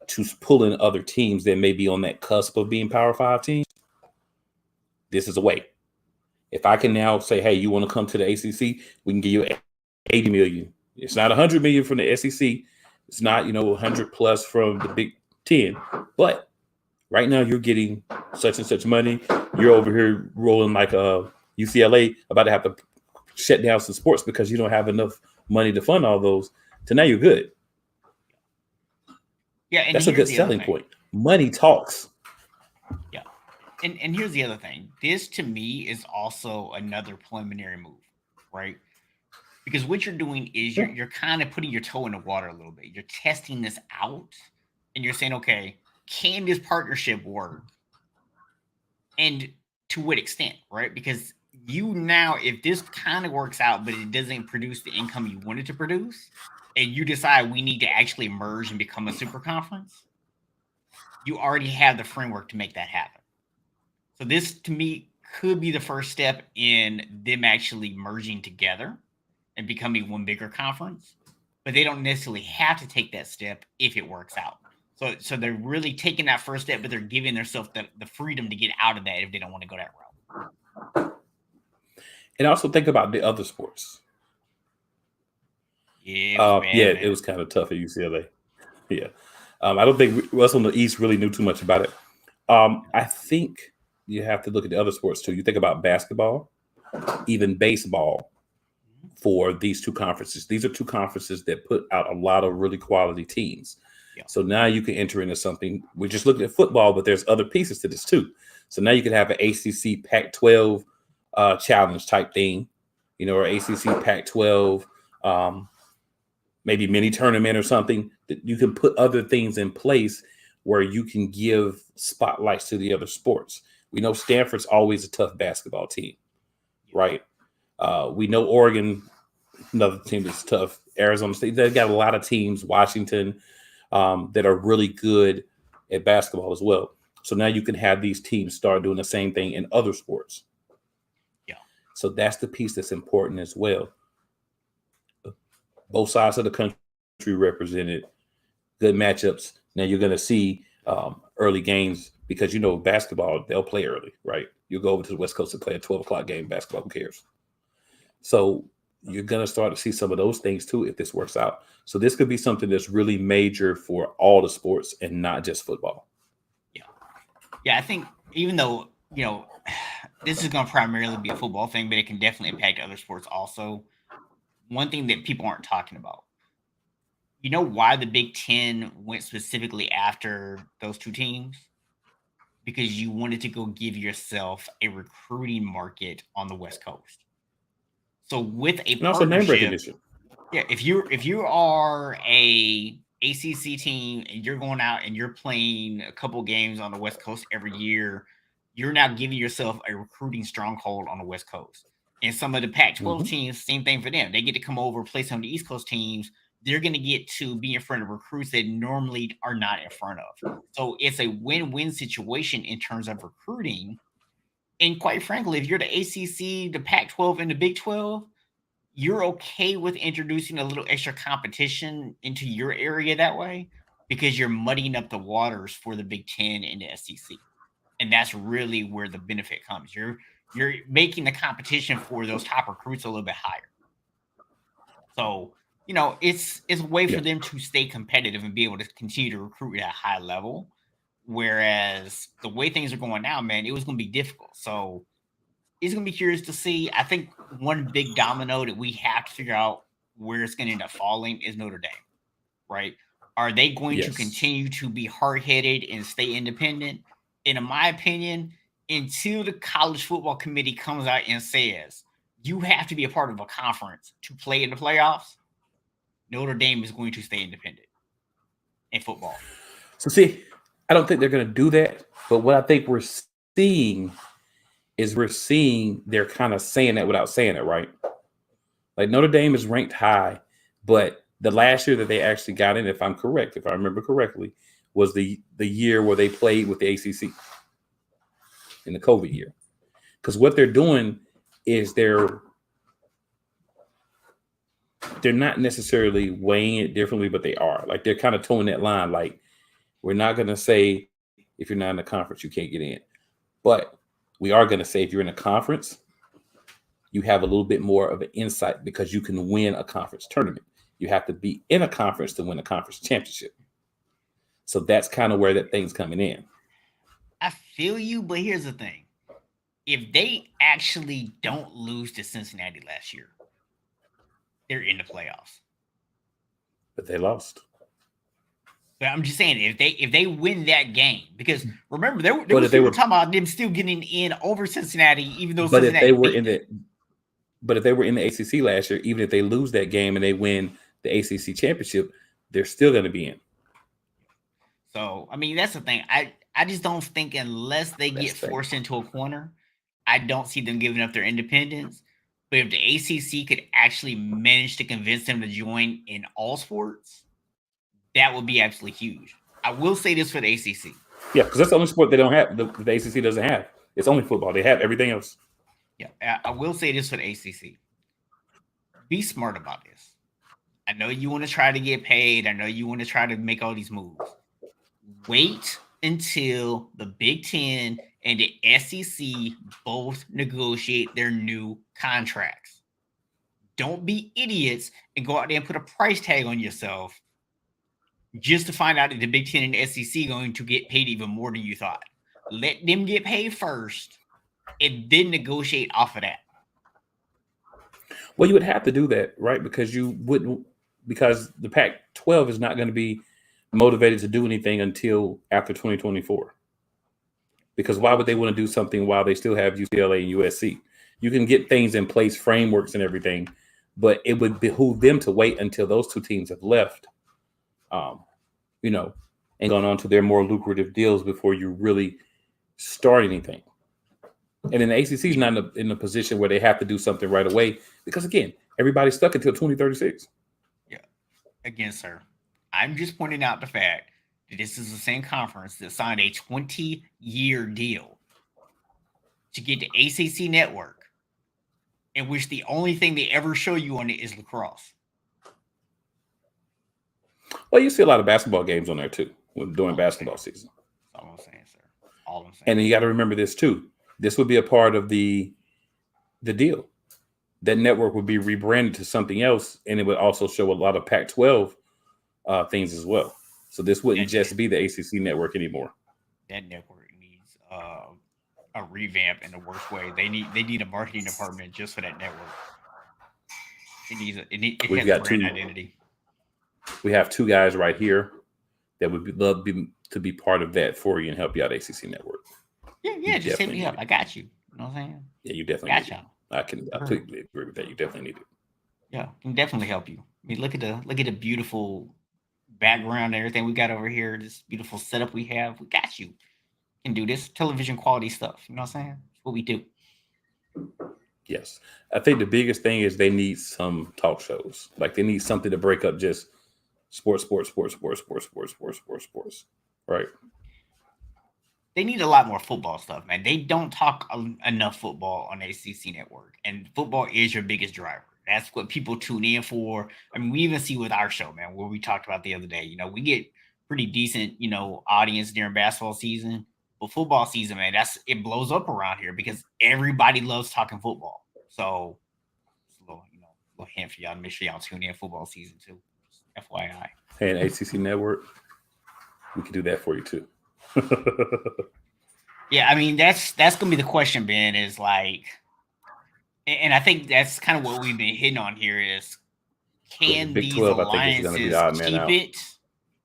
Speaker 2: to pull in other teams that may be on that cusp of being Power 5 teams. This is a way. If I can now say, hey, you want to come to the ACC, we can give you 80 million. It's not 100 million from the SEC. It's not, 100 plus from the Big 10. But right now you're getting such and such money. You're over here rolling like UCLA about to have to shut down some sports because you don't have enough money to fund all those. So now you're good.
Speaker 1: Yeah, and
Speaker 2: that's a good selling point. Money talks.
Speaker 1: Yeah. And here's the other thing. This to me is also another preliminary move, right? Because what you're doing is you're kind of putting your toe in the water a little bit. You're testing this out and you're saying, okay, can this partnership work? And to what extent, right? Because you now, if this kind of works out, but it doesn't produce the income you wanted to produce, and you decide we need to actually merge and become a super conference, you already have the framework to make that happen. So this, to me, could be the first step in them actually merging together and becoming one bigger conference. But they don't necessarily have to take that step if it works out. So they're really taking that first step, but they're giving themselves the freedom to get out of that if they don't want to go that route.
Speaker 2: And also think about the other sports.
Speaker 1: Yeah,
Speaker 2: it was kind of tough at UCLA. Yeah. I don't think us on the East really knew too much about it. I think you have to look at the other sports too. You think about basketball, even baseball for these 2 conferences. These are 2 conferences that put out a lot of really quality teams. Yeah. So now you can enter into something. We're just looking at football, but there's other pieces to this too. So now you can have an ACC Pac-12 challenge type thing, or ACC Pac-12 maybe mini tournament or something, that you can put other things in place where you can give spotlights to the other sports. We know Stanford's always a tough basketball team, right? We know Oregon, another team that's tough. Arizona State, they've got a lot of teams, Washington, that are really good at basketball as well. So now you can have these teams start doing the same thing in other sports. Yeah. So that's the piece that's important as well. Both sides of the country represented, good matchups. Now you're going to see early games because, basketball, they'll play early, right? You'll go over to the West Coast and play a 12 o'clock game basketball. Who cares? So you're going to start to see some of those things too if this works out. So this could be something that's really major for all the sports and not just football.
Speaker 1: Yeah. Yeah, I think even though, this is going to primarily be a football thing, but it can definitely impact other sports also. One thing that people aren't talking about, why the Big 10 went specifically after those 2 teams? Because you wanted to go give yourself a recruiting market on the West Coast. So with a partnership, yeah, if you are a ACC team and you're going out and you're playing a couple games on the West Coast every year, you're now giving yourself a recruiting stronghold on the West Coast. And some of the Pac-12 teams, same thing for them. They get to come over, play some of the East Coast teams. They're going to get to be in front of recruits that normally are not in front of. So it's a win-win situation in terms of recruiting. And quite frankly, if you're the ACC, the Pac-12, and the Big 12, you're okay with introducing a little extra competition into your area that way because you're muddying up the waters for the Big 10 and the SEC. And that's really where the benefit comes. You're making the competition for those top recruits a little bit higher. So, it's a way for them to stay competitive and be able to continue to recruit at a high level. Whereas the way things are going now, man, it was going to be difficult. So it's going to be curious to see. I think one big domino that we have to figure out where it's going to end up falling is Notre Dame, right? Are they going to continue to be hard-headed and stay independent? And in my opinion, until the college football committee comes out and says you have to be a part of a conference to play in the playoffs, Notre Dame is going to stay independent in football.
Speaker 2: So see, I don't think they're going to do that. But what I think we're seeing they're kind of saying that without saying it, right? Like Notre Dame is ranked high, but the last year that they actually got in, if I'm correct, if I remember correctly, was the year where they played with the ACC in the COVID year. Because what they're doing is they're not necessarily weighing it differently, but they are. Like they're kind of towing that line. Like we're not going to say if you're not in the conference, you can't get in. But we are going to say if you're in a conference, you have a little bit more of an insight because you can win a conference tournament. You have to be in a conference to win a conference championship. So that's kind of where that thing's coming in.
Speaker 1: I feel you, but here's the thing. If they actually don't lose to Cincinnati last year, they're in the playoffs.
Speaker 2: But they lost.
Speaker 1: But I'm just saying, if they win that game, because remember, there was people talking about them still getting in over Cincinnati, even though Cincinnati
Speaker 2: if they were in the ACC last year, even if they lose that game and they win the ACC championship, they're still going to be in.
Speaker 1: So, I mean, that's the thing. I just don't think unless they get forced into a corner, I don't see them giving up their independence. But if the ACC could actually manage to convince them to join in all sports, that would be absolutely huge. I will say this for the ACC.
Speaker 2: Yeah, because that's the only sport they don't have. The ACC doesn't have. It's only football. They have everything else.
Speaker 1: Yeah, I will say this for the ACC. Be smart about this. I know you want to try to get paid. I know you want to try to make all these moves. Wait until the Big Ten and the SEC both negotiate their new contracts. Don't be idiots and go out there and put a price tag on yourself just to find out that the Big Ten and the SEC are going to get paid even more than you thought. Let them get paid first and then negotiate off of that.
Speaker 2: Well, you would have to do that, right? Because the Pac-12 is not going to be motivated to do anything until after 2024. Because why would they want to do something while they still have UCLA and USC? You can get things in place, frameworks and everything, but it would behoove them to wait until those two teams have left, and gone on to their more lucrative deals before you really start anything. And then the ACC is not in a position where they have to do something right away because, again, everybody's stuck until 2036.
Speaker 1: Yeah. Again, sir, I'm just pointing out the fact that this is the same conference that signed a 20-year deal to get the ACC network, in which the only thing they ever show you on it is lacrosse.
Speaker 2: Well, you see a lot of basketball games on there, too, during basketball season.
Speaker 1: That's all I'm saying, sir. All I'm saying.
Speaker 2: And then you got to remember this, too. This would be a part of the deal. That network would be rebranded to something else, and it would also show a lot of Pac-12 things as well. So this wouldn't just be the ACC network anymore. That
Speaker 1: network needs a revamp in the worst way. They need a marketing department just for that network. It has a brand identity.
Speaker 2: We have two guys right here that would love to be part of that for you and help you out, ACC network.
Speaker 1: Yeah, just hit me up. I got you. You know what I'm saying?
Speaker 2: Yeah, you definitely got y'all. I completely agree with that. You definitely need it.
Speaker 1: Yeah, can definitely help you. I mean, look at the beautiful background and everything we got over here. This beautiful setup we have. We got you. can do this television quality stuff. You know what I'm saying? That's what we do.
Speaker 2: Yes. I think the biggest thing is they need some talk shows. Like they need something to break up just sports. Right.
Speaker 1: They need a lot more football stuff, man. They don't talk enough football on ACC Network, and football is your biggest driver. That's what people tune in for. I mean, we even see with our show, man, where we talked about the other day. You know, we get pretty decent, audience during basketball season, but football season, man, it blows up around here because everybody loves talking football. So, it's a little hint for y'all to make sure y'all tune in football season too. Just FYI.
Speaker 2: Hey, an ACC Network, we can do that for you too.
Speaker 1: Yeah, I mean that's gonna be the question, Ben. Is like, and I think that's kind of what we've been hitting on here is, can
Speaker 2: Big
Speaker 1: these
Speaker 2: 12, I think, is going to be the odd
Speaker 1: alliances
Speaker 2: man out.
Speaker 1: keep it?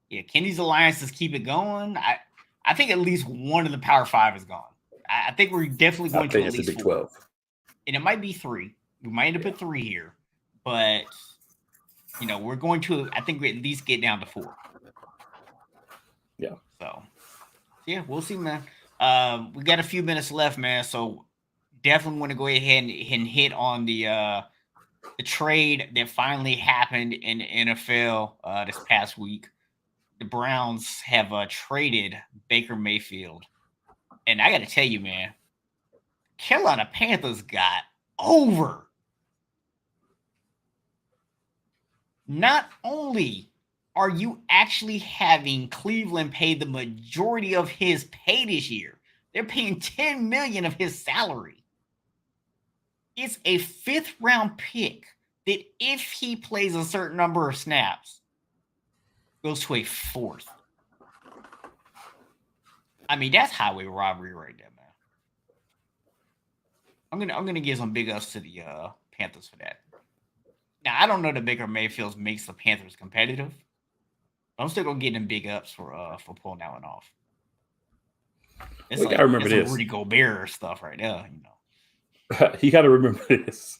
Speaker 1: Yeah, can these alliances keep it going? I think at least one of the Power Five is gone. I think we're definitely going to at
Speaker 2: it's the
Speaker 1: least
Speaker 2: Big
Speaker 1: 4.
Speaker 2: 12.
Speaker 1: And it might be 3. We might end up at 3 here, but we're going to. I think we at least get down to 4.
Speaker 2: Yeah.
Speaker 1: So yeah, we'll see, man. We got a few minutes left, man. So definitely want to go ahead and hit on the trade that finally happened in the NFL this past week. The Browns have traded Baker Mayfield, and I got to tell you, man, Carolina Panthers got over. Not only are you actually having Cleveland pay the majority of his pay this year, they're paying $10 million of his salary. It's a 5th round pick that if he plays a certain number of snaps, goes to a 4th. I mean, that's highway robbery right there, man. I'm gonna give some big ups to the Panthers for that. Now I don't know that Baker Mayfield makes the Panthers competitive. I'm still gonna give them big ups for pulling that one off. It's
Speaker 2: you gotta remember
Speaker 1: this
Speaker 2: this.
Speaker 1: Rudy Gobert stuff right there,
Speaker 2: You got to remember this.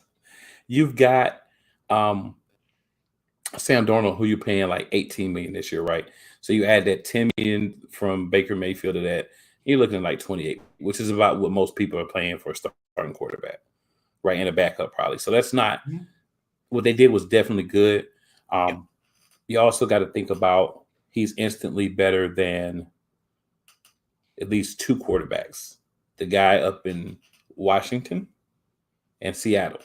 Speaker 2: You've got Sam Darnold, who you're paying like $18 million this year, right? So you add that $10 million from Baker Mayfield to that, you're looking at like 28, which is about what most people are paying for a starting quarterback, right? And a backup probably. So that's not what they did was definitely good. You also got to think about he's instantly better than at least 2 quarterbacks. The guy up in Washington and Seattle.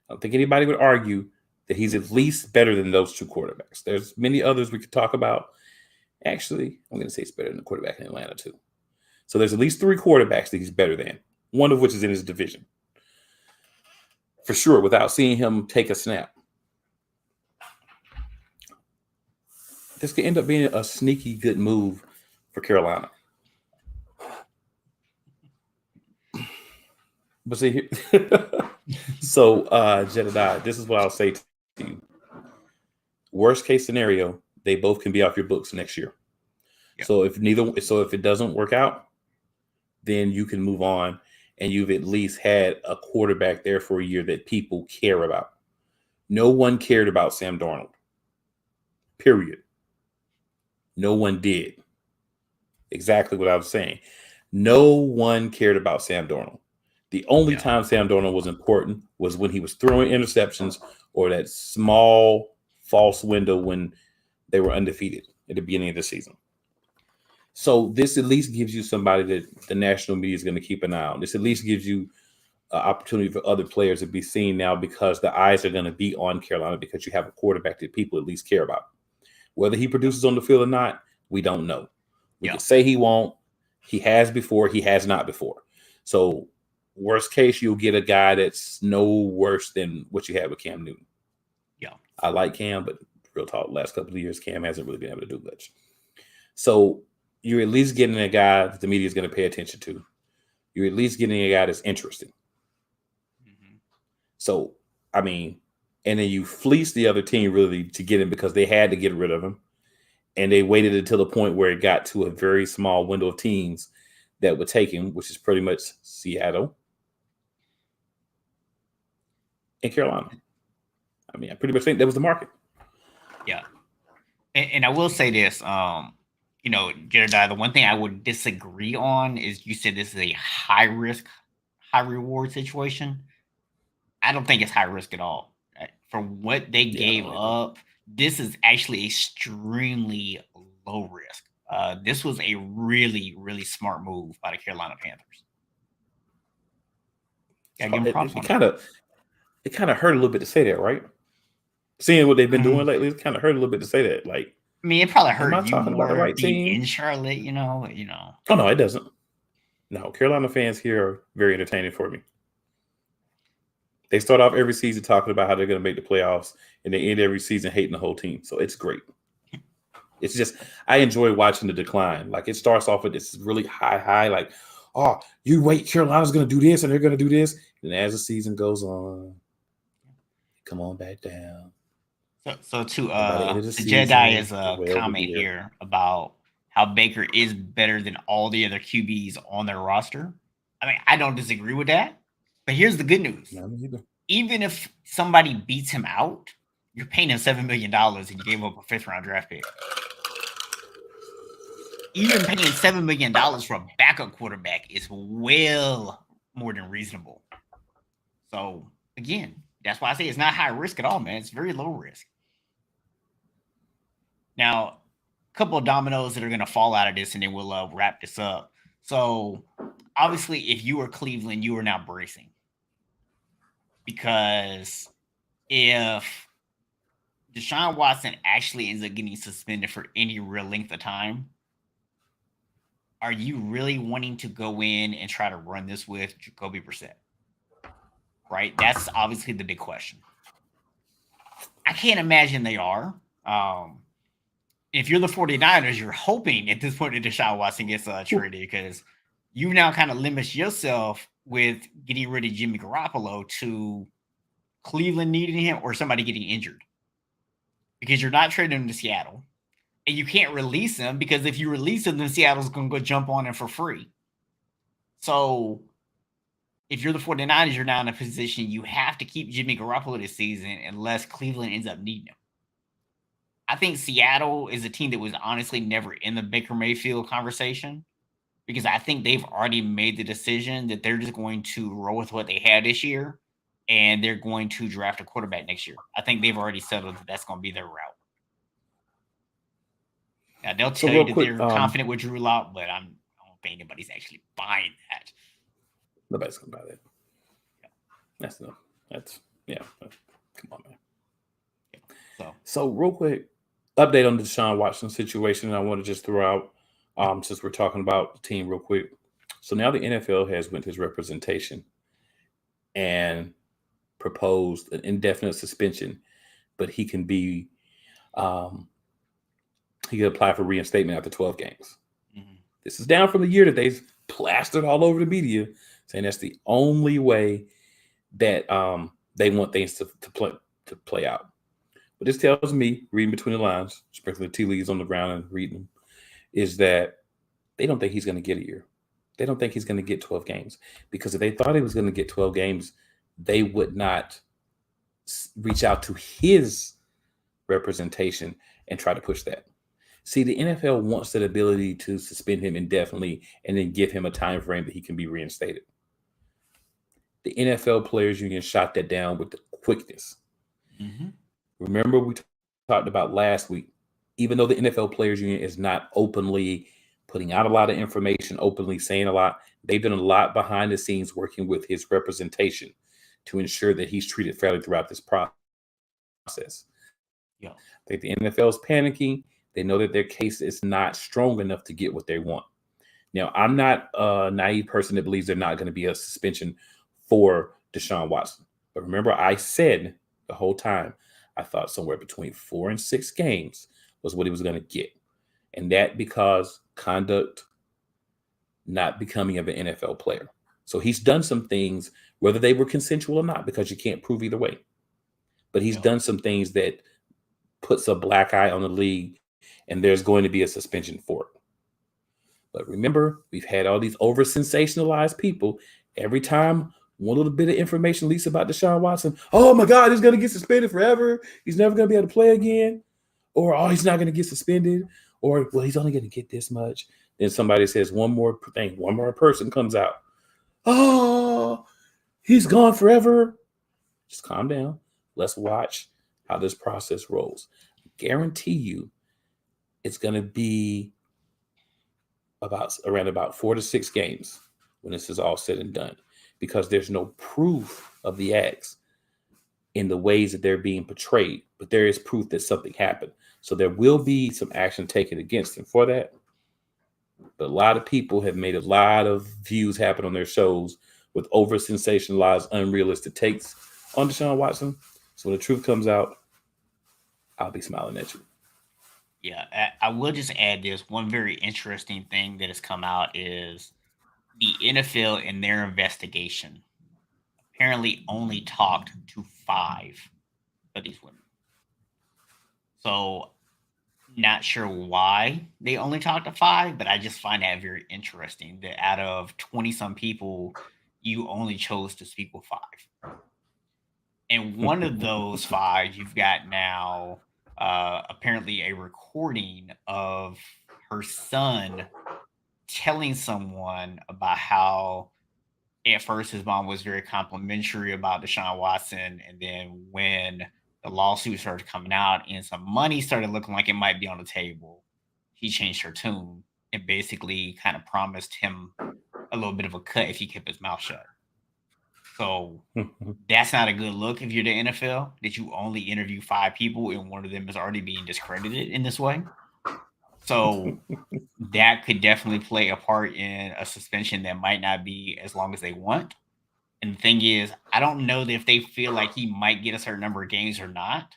Speaker 2: I don't think anybody would argue that he's at least better than those 2 quarterbacks. There's many others we could talk about. Actually, I'm going to say it's better than the quarterback in Atlanta too. So there's at least 3 quarterbacks that he's better than, one of which is in his division. For sure, without seeing him take a snap. This could end up being a sneaky good move for Carolina. But see, so Jedediah, this is what I'll say to you. Worst case scenario, they both can be off your books next year. Yeah. So if it doesn't work out, then you can move on, and you've at least had a quarterback there for a year that people care about. No one cared about Sam Darnold. Period. No one did. Exactly what I was saying. No one cared about Sam Darnold. The only time Sam Darnold was important was when he was throwing interceptions or that small false window when they were undefeated at the beginning of the season. So this at least gives you somebody that the national media is going to keep an eye on. This at least gives you an opportunity for other players to be seen now because the eyes are going to be on Carolina because you have a quarterback that people at least care about. Whether he produces on the field or not, we don't know. We can say he won't. He has before. He has not before. So worst case, you'll get a guy that's no worse than what you had with Cam Newton. Yeah. I like Cam, but real talk, last couple of years, Cam hasn't really been able to do much. So you're at least getting a guy that the media is going to pay attention to. You're at least getting a guy that's interesting. Mm-hmm. So, I mean, and then you fleece the other team really to get him because they had to get rid of him. And they waited until the point where it got to a very small window of teams that would take him, which is pretty much Seattle and Carolina. I mean, I pretty much think that was the market.
Speaker 1: Yeah. And I will say this, Jedediah, the one thing I would disagree on is you said this is a high risk, high reward situation. I don't think it's high risk at all. For what they gave up, this is actually extremely low risk. This was a really, really smart move by the Carolina Panthers.
Speaker 2: It kind of hurt a little bit to say that, right? Seeing what they've been doing lately, it kind of hurt a little bit to say that. Like,
Speaker 1: I mean, it probably hurt
Speaker 2: am I talking about the right team
Speaker 1: in Charlotte?
Speaker 2: Oh no, it doesn't. No, Carolina fans here are very entertaining for me. They start off every season talking about how they're going to make the playoffs, and they end every season hating the whole team. So it's great. It's just, I enjoy watching the decline. Like, it starts off with this really high, like, oh, you wait, Carolina's going to do this and they're going to do this. And as the season goes on, come on back down.
Speaker 1: So to Jedediah's comment here about how Baker is better than all the other QBs on their roster. I mean, I don't disagree with that. But here's the good news. Even if somebody beats him out, you're paying him $7 million and you gave up a 5th-round draft pick. Even paying $7 million for a backup quarterback is well more than reasonable. So, again, that's why I say it's not high risk at all, man. It's very low risk. Now, a couple of dominoes that are going to fall out of this, and then we'll wrap this up. So, obviously, if you were Cleveland, you are now bracing. Because if Deshaun Watson actually ends up getting suspended for any real length of time, are you really wanting to go in and try to run this with Jacoby Brissett? Right? That's obviously the big question. I can't imagine they are. If you're the 49ers, you're hoping at this point that Deshaun Watson gets traded because you now kind of limit yourself with getting rid of Jimmy Garoppolo to Cleveland needing him or somebody getting injured. Because you're not trading him to Seattle. And you can't release him because if you release him, then Seattle's going to go jump on him for free. So if you're the 49ers, you're now in a position you have to keep Jimmy Garoppolo this season unless Cleveland ends up needing him. I think Seattle is a team that was honestly never in the Baker Mayfield conversation because I think they've already made the decision that they're just going to roll with what they had this year and they're going to draft a quarterback next year. I think they've already settled that that's going to be their route. Now, they'll tell you that they're confident with Drew Lock, but I don't think anybody's actually buying that.
Speaker 2: Nobody's going to buy that. Yeah. Come on, man. Yeah. So real quick, update on the Deshaun Watson situation. I want to just throw out, since we're talking about the team real quick. So now the NFL has went to his representation and proposed an indefinite suspension, but he can be he can apply for reinstatement after 12 games. Mm-hmm. This is down from the year that they've plastered all over the media saying that's the only way that they want things to play out. But this tells me, reading between the lines, sprinkling the tea leaves on the ground and reading them, is that they don't think he's going to get a year. They don't think he's going to get 12 games. Because if they thought he was going to get 12 games, they would not reach out to his representation and try to push that. See, the NFL wants that ability to suspend him indefinitely and then give him a time frame that he can be reinstated. The NFL Players Union shot that down with the quickness. Mm-hmm. Remember we talked about last week, even though the NFL Players Union is not openly putting out a lot of information, openly saying a lot, they've done a lot behind the scenes working with his representation to ensure that he's treated fairly throughout this process. Yeah. I think the NFL is panicking. They know that their case is not strong enough to get what they want. Now, I'm not a naive person that believes there's not going to be a suspension for Deshaun Watson. But remember, I said the whole time, I thought somewhere between 4 and 6 games was what he was going to get. And that because conduct not becoming of an NFL player. So he's done some things, whether they were consensual or not, because you can't prove either way. But he's done some things that puts a black eye on the league, and there's going to be a suspension for it. But remember, we've had all these over-sensationalized people. Every time one little bit of information leaks about Deshaun Watson, oh my God, he's going to get suspended forever. He's never going to be able to play again. Or, oh, he's not going to get suspended. Or, well, he's only going to get this much. Then somebody says one more thing, one more person comes out. Oh, he's gone forever. Just calm down. Let's watch how this process rolls. I guarantee you it's going to be around about 4 to 6 games when this is all said and done, because there's no proof of the acts in the ways that they're being portrayed, but there is proof that something happened. So there will be some action taken against him for that. But a lot of people have made a lot of views happen on their shows with over sensationalized, unrealistic takes on Deshaun Watson. So when the truth comes out, I'll be smiling at you.
Speaker 1: Yeah, I will just add this. One very interesting thing that has come out is the NFL in their investigation apparently only talked to 5 of these women. So, not sure why they only talked to 5, but I just find that very interesting that out of 20-some people, you only chose to speak with 5. And one of those 5, you've got now apparently a recording of her son telling someone about how at first his mom was very complimentary about Deshaun Watson, and then when the lawsuit started coming out and some money started looking like it might be on the table, he changed her tune and basically kind of promised him a little bit of a cut if he kept his mouth shut. So that's not a good look if you're the NFL, that you only interview 5 people and one of them is already being discredited in this way. So that could definitely play a part in a suspension that might not be as long as they want. And the thing is, I don't know that if they feel like he might get a certain number of games or not,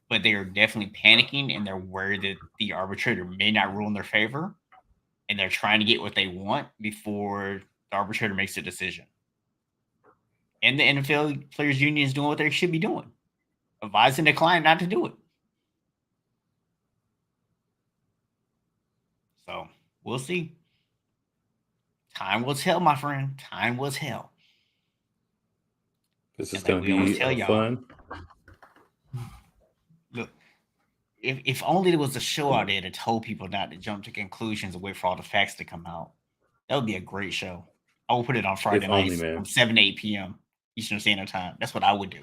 Speaker 1: but they are definitely panicking and they're worried that the arbitrator may not rule in their favor. And they're trying to get what they want before the arbitrator makes a decision. And the NFL Players Union is doing what they should be doing, advising the client not to do it. So we'll see. Time will tell, my friend. Time will tell.
Speaker 2: This is going to be fun.
Speaker 1: Look, if only there was a show out there that told people not to jump to conclusions and wait for all the facts to come out. That would be a great show. I would put it on Friday nights from 7 to 8 p.m. Eastern Standard Time. That's what I would do.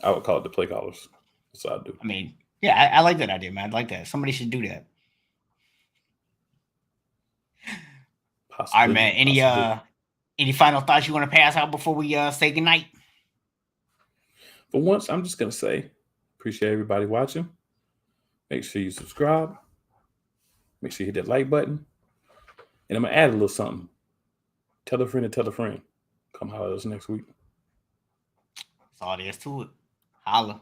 Speaker 2: I would call it the play callers. That's what I'd do.
Speaker 1: I mean, yeah, I like that idea, man. I like that. Somebody should do that. Possibly. All right, man. Any final thoughts you want to pass out before we say goodnight?
Speaker 2: For once, I'm just going to say, appreciate everybody watching. Make sure you subscribe. Make sure you hit that like button. And I'm going to add a little something. Tell a friend to tell a friend. Come holler at us next week.
Speaker 1: That's all there is to it. Holla.